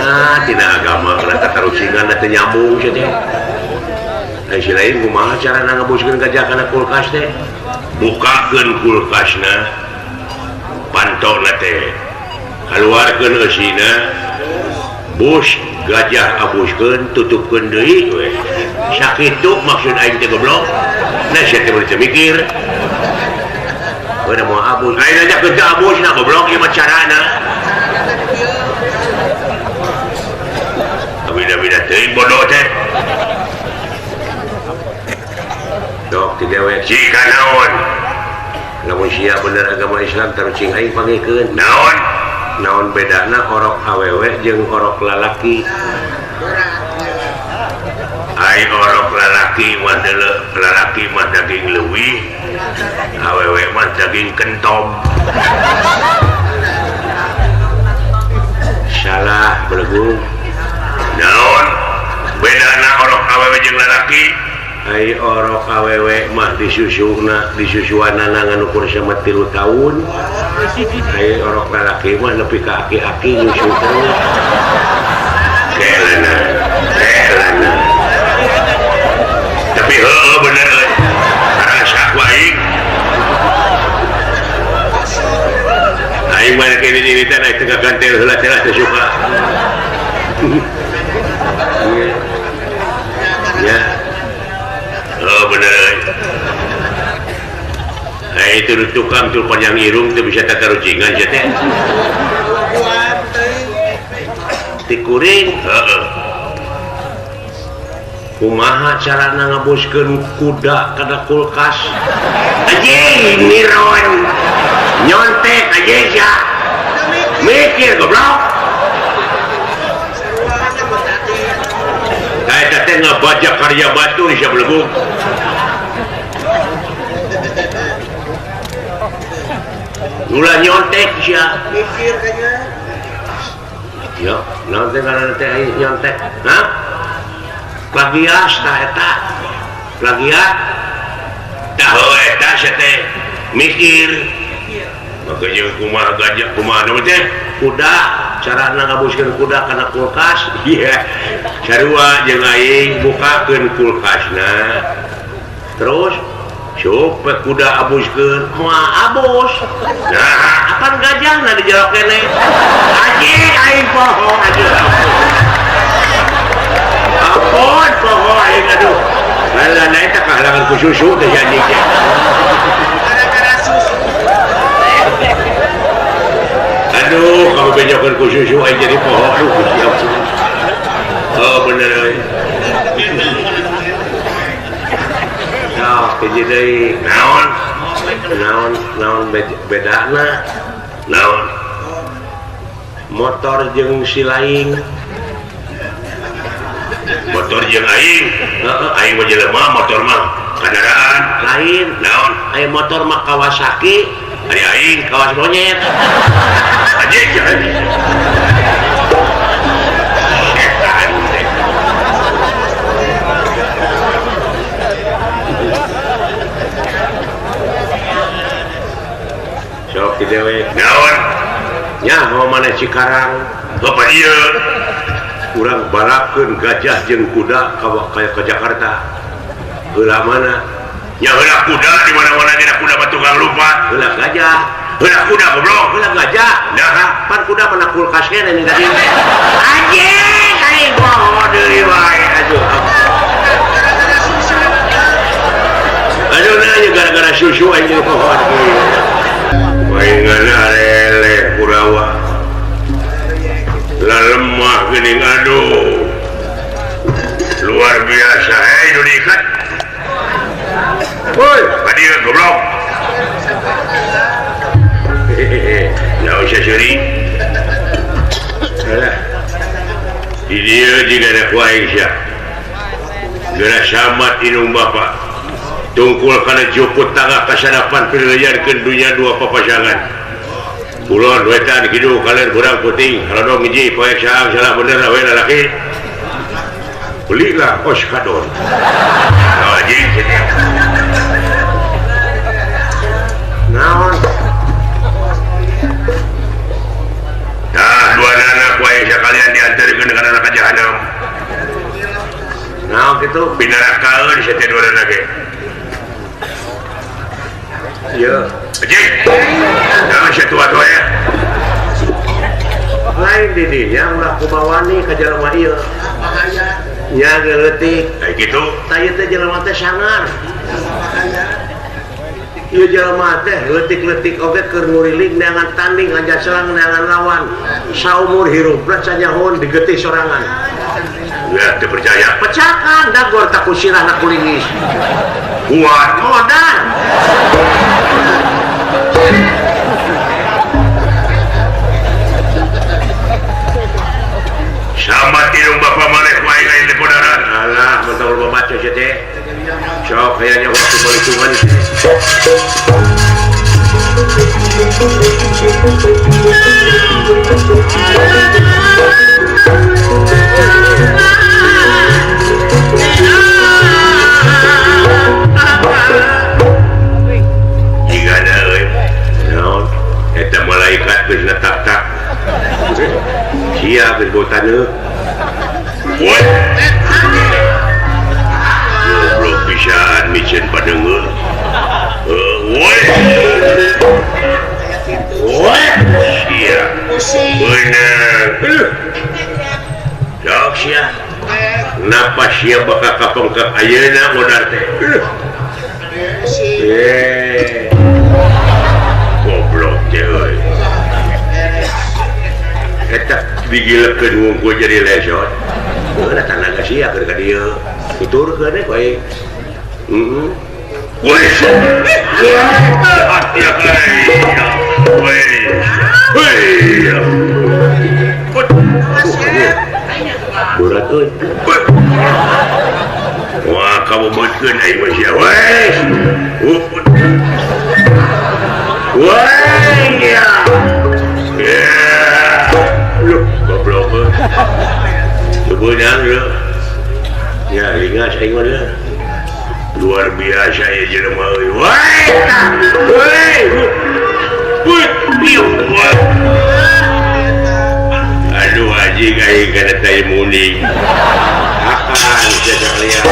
nah tina agama kena katarusingan dan nyambung saja si lain kumaha cara ngabuskeun gajah kana kulkas teh bukakeun kulkasna pantona teh kaluarkeun eusina bus gajah abuskeun tutupkeun deui we sakitu maksud aing teh goblok nah sia teh teu mikir udah mau abus lain aja kerja abus na goblok ieu mah carana beda-beda teuing bodoh teh dok ti dewek jika naon lamun sia bener agama Islam tarucing aing pangikeun naon bedana orok awewe jeung orok lalaki ai orok lalaki mah daging leuwih awewe mah daging kentom salah belegung naon bedana orok awewe jeung lalaki ai orok awewe mah disusuanana nganukur sama 3 tahun ai orok lalaki mah nepi ka aki-aki nyusukeun kelana tapi heueuh bener rasa ku aing mah kene teh naik teh gantel heula teh teh suka ya oh bener itu tukang tuh panjang irung tuh bisa tatarucingan ya teh tikuring kumaha carana ngabuskeun kuda kana kulkas anjing niron nyontek aja ya mikir goblok kayak teh ngabaca karya batu di siap lebuk ulah nyontek sia mikir kayaknya yo nanti karena teh nyontek hah plagias tah eta plagiat tahu eta sia teh mikir makanya kumaha gajah kumaha nama teh kuda cara ngabuskeun kuda kana kulkas iya sarua jeung aing bukakeun kulkasna terus sok pe kuda abuskeun moal abus nah apan gajahna di jero kene anjing aing poho aja apon poho aing aduh lain eta kahalangan ku susu teh jadi gara-gara susu aduh kamu bejokan ku susu aing jadi poho aduh siap oh bener nah kejadian naon bedana naon motor jeung si lain motor jeung aing aing mah jelema motor mah kendaraan lain naon aing motor mah Kawasaki ari aing kawas monyet anjing setan sok dewe naon nya mau mana Cikarang bapak ieu urang balapkeun gajah jeung kuda ka Jakarta heula mana nya heula kuda di mana-mana dina kuda mah tukang lupa heula gajah heula kuda goblok heula gajah nah pan kuda mana kulkas kene tadi anjing aing boho deui wae aduh aduh nah gara-gara susu anjing pohon maingan lele Kurawa lah lemah gini aduh luar biasa itu diikat woi hadir goblok hehehe nggak usah seri dia juga ada Aisyah gerak samat inung bapak tungkul karena juput tangga kasadapan pilihankan dunia dua papasangan kulon wetan hidup kalian kurang puting kalau dong ngiji poek saham salah bener awe lalaki belilah oskadon anjing naon dua anak Aisyah kalian diantarkan dengan anak jahanam nah gitu pindah di setiap dua anak iya anjing nah tua-tua ya lain didinya ulah kumawani ke jalan iya nya geletik kayak gitu saya teh jalan teh sangar ieu jelema teh leutik-leutik oge keur nguriling neangan tanding aja selang neangan lawan saumur hirupna sanyahoon digetih sorangan ya teu percaya pecakan dagor tak kusirahna kulingis kuat modan sama tidung bapak maneh main lain di podaran alah mentang baca sih teh sok kayaknya waktu balikungan jika ada eta malaikat geus tak-tak siap berbotannya what? Goblok pisaan micin padengeul what? What? Siap bener sok siap kenapa siap bakal kapengkak ayeuna modar teh goblok teh euy eta digilekeun wungkul jadi lesot ada tanaga sia keur ka dieu tuturkeun we bae woi ya berat euy wah kamu beutkeun ai mah sia wes woi ya goblok sebenarnya ya ingat saya ingat luar biasa ya jelema euy aduh anjing aing kana teh muning akan jajak lihat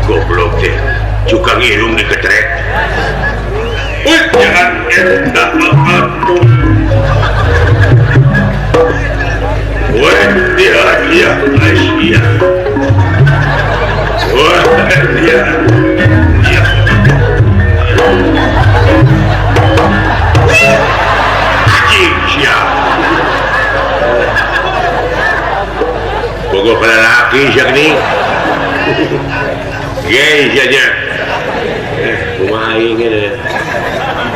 goblok teh cukang irung diketrek jangan endah atuh dia Asia dia anjing siap pokok pada laki siap nih gay saja kumaing ini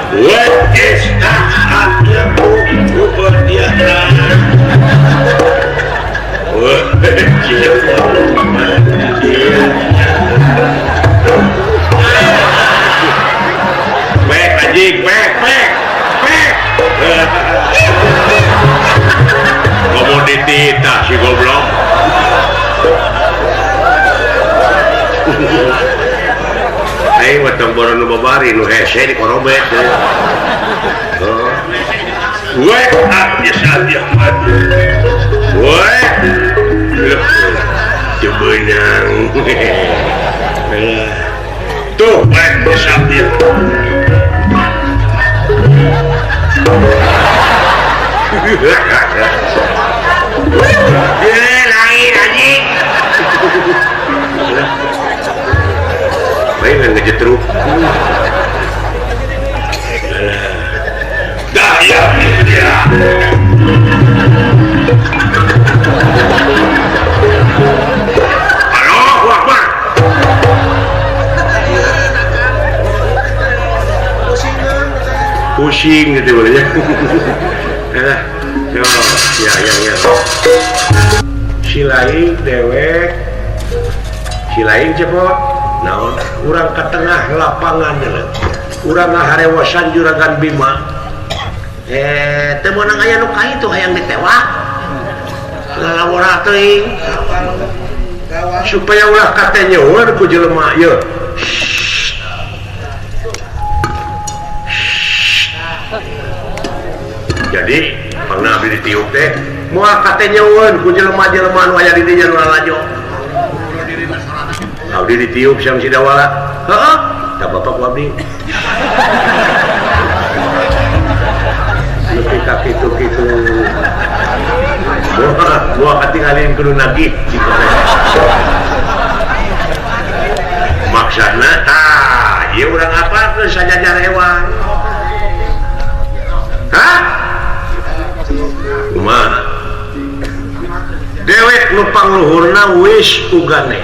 what is that pek anjing pek komoditi tak si goblok aing watang boron nu babari nu hese di korobet we biasa dia mati we cebenang tuh we biasa dia lain anjing. Baik nggak ngejetruk. Dah ya. Allahu Akbar. Pusing gitu ya. Ya. Si lain dewek, si lain cepot. Nah, urang ke tengah lapangan urang ngaharewasan juragan Bima. Temenang aya nu ka itu hayang ditewak. Lalawara teuing. Supaya ulah kate nyeueur ku jelema ieu. Jadi pernah abdi ditiup teh moal kate nyeueun ku jelema-jelema anu aya di dieu lalajo. Abdi ditiup sang sidawala. Heeh, da bapak ku abdi. Nepi ka kitu-kitu. Gua katingalin kudu nagih gitu. Maksudna tah, ieu urang apa ke sajajar hewan. Hah? Kumaha? Dewek nu pangluhurna wis ugane.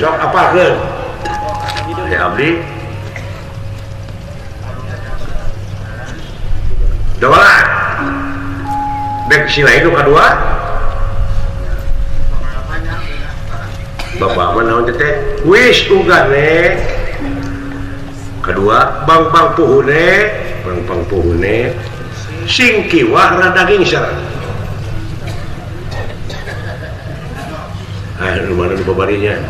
Sok apakeun? Abdi. Doa. Dek sila itu kedua. Bapak mana naon teh? Wis ugane. Kedua, bang puhune, sing kiwa rada gingser. Mana di babarinya?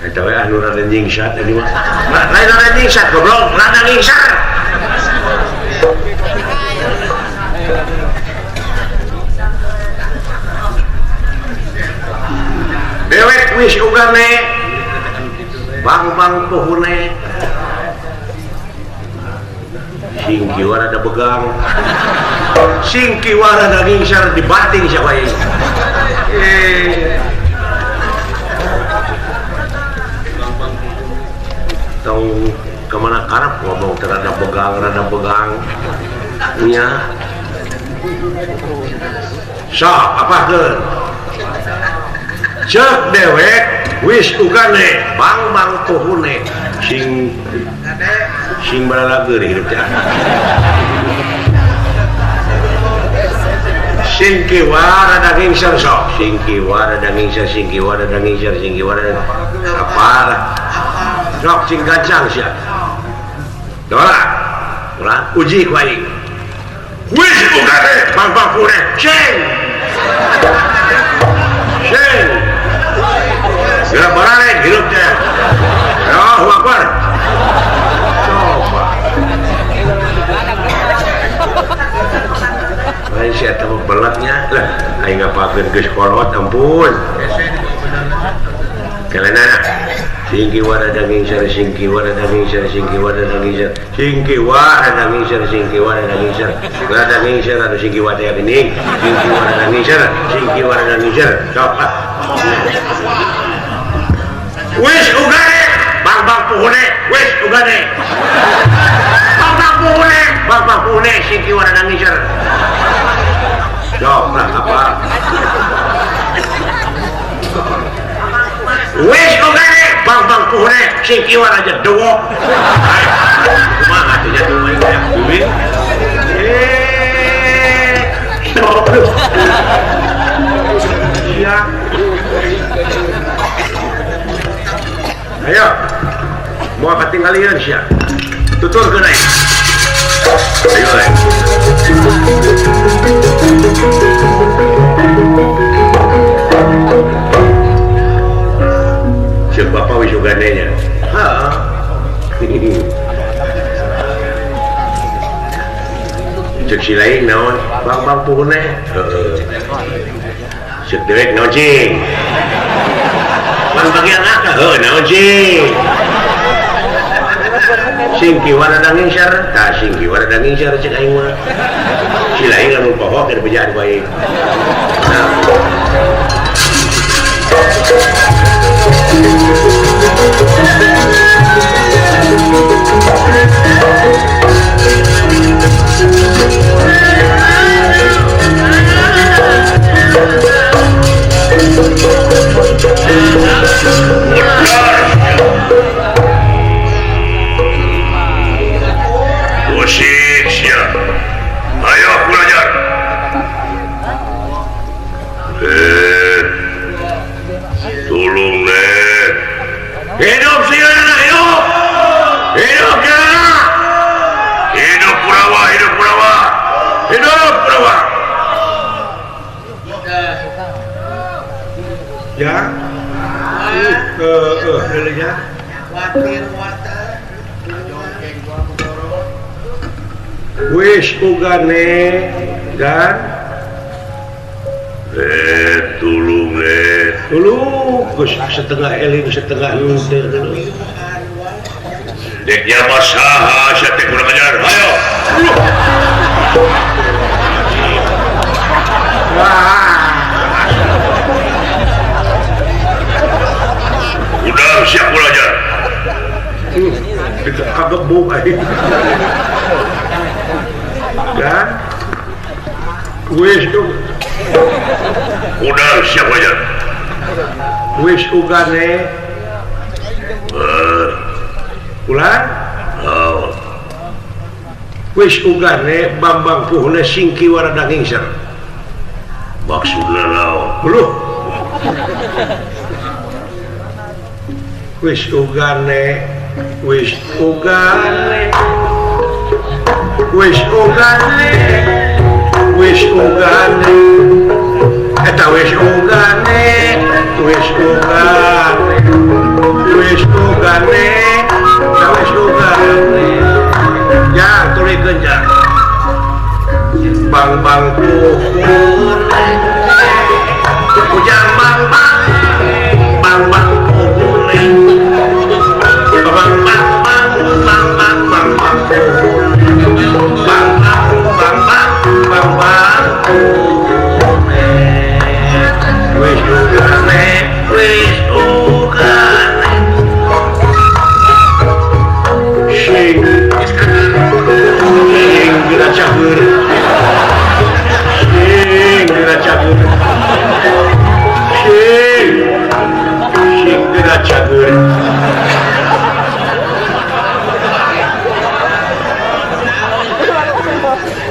Eta we anu rada nyingsat ini mah. Lain rada nyingsat goblok, rada nyingsar. Dewek wis ugane bang pohune sing kiwa rada begang sing kiwa rada ngingsar dibating siapa ini tong kemana karep ngomong rada begang nya sok apa ke cek dewek wis ugane bang pohune sing baralager hidup teh sing kiwa rada ngingser sok sing kiwa rada ngingser apa sok sing gancang sia doa uji ku aing wis ugane bang pohune sing Gila barang hidup teh. Allahu Akbar. Coba. Lain sia teh belatnya lah. Aing ngapakeun geus kolot ampun. Kelena. Singki warada ngingser. Rada ngingser anu singki warada geuning. Singki warada ngingser. Coba. Wis ugane bang puhune wis ugane bang puhune singki warna ngisor jawab apa wis ugane bang puhune singki warna jedowo kumaha atuh jatuh main kayak bibir iya ayo mau ketinggalan siap tutur ke naik ayo naik siap bapak wisuganenya cek si lain naon bang puhune siap dewek naon cing Pan bagian akal, naon sih? Singki warna daging syar, tak singki warna daging syar cek aing mah. Sila aing anu pohok keur bejaan baik. Posisinya, ayo belajar. Tolong nih. Hidup sih hidup. Hidup ya. Hidup Kurawa, hidup Kurawa. Hidup Kurawa. Ya. Ya. Watir water. Wis ugane dan Tolong nih. dulu Gus setengah eling setengah luntir dulu. Deknya masaha, saya teh kurang ajar. Ayo. Udah siap belajar. Kita kagak bau aja. Dan wis Udah siap belajar. wis ugane ulah Oh, wis ugane Bambang puhna singki warna daging ser. maksudnya naon? Buluh. Wis ugane wis ugane wis ugane wis ugane eta wis ugane wis ugane wis ugane eta wis ugane ya tulikeun ja bang bang puhur ujang bang bang bang bang puhur bang bang bang bang bang bang bang puhur bang bang bang bang bang bang wis ugane wis ugane sing geura cabeur sing geura cabeur sing geura cabeur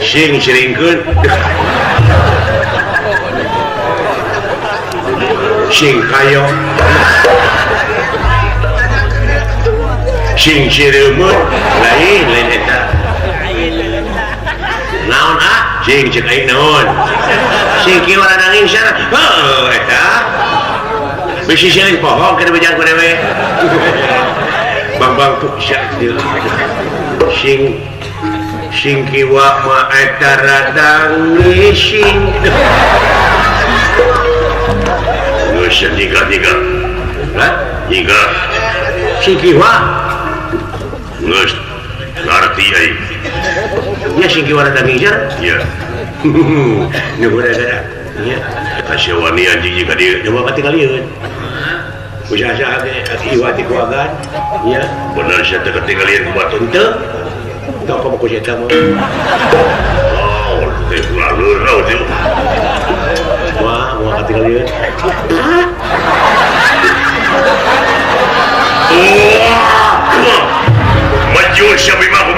sing siringkeun sing kayo sing sireumeut lain eta naon sing cek aing naon sing kieu warna daging syar eta bisi siling pohon keur bejang ku dewe bang tuh sing kiwa ma eta radang sing Geus tiga. Hah? Tiga. Sing kiwa Geus ngarti aing. ya sing kiwa radang syar Ya, nu gara-gara nya kasyawani anjing jika dia coba patingalieun usaha-usaha ge iwa ti kuagan ya benar saya teh ketinggalan ku batu. teu teu komo ku eta mah Oh, teh lalu rau teh. wah mau katingalieun Maju siapa imam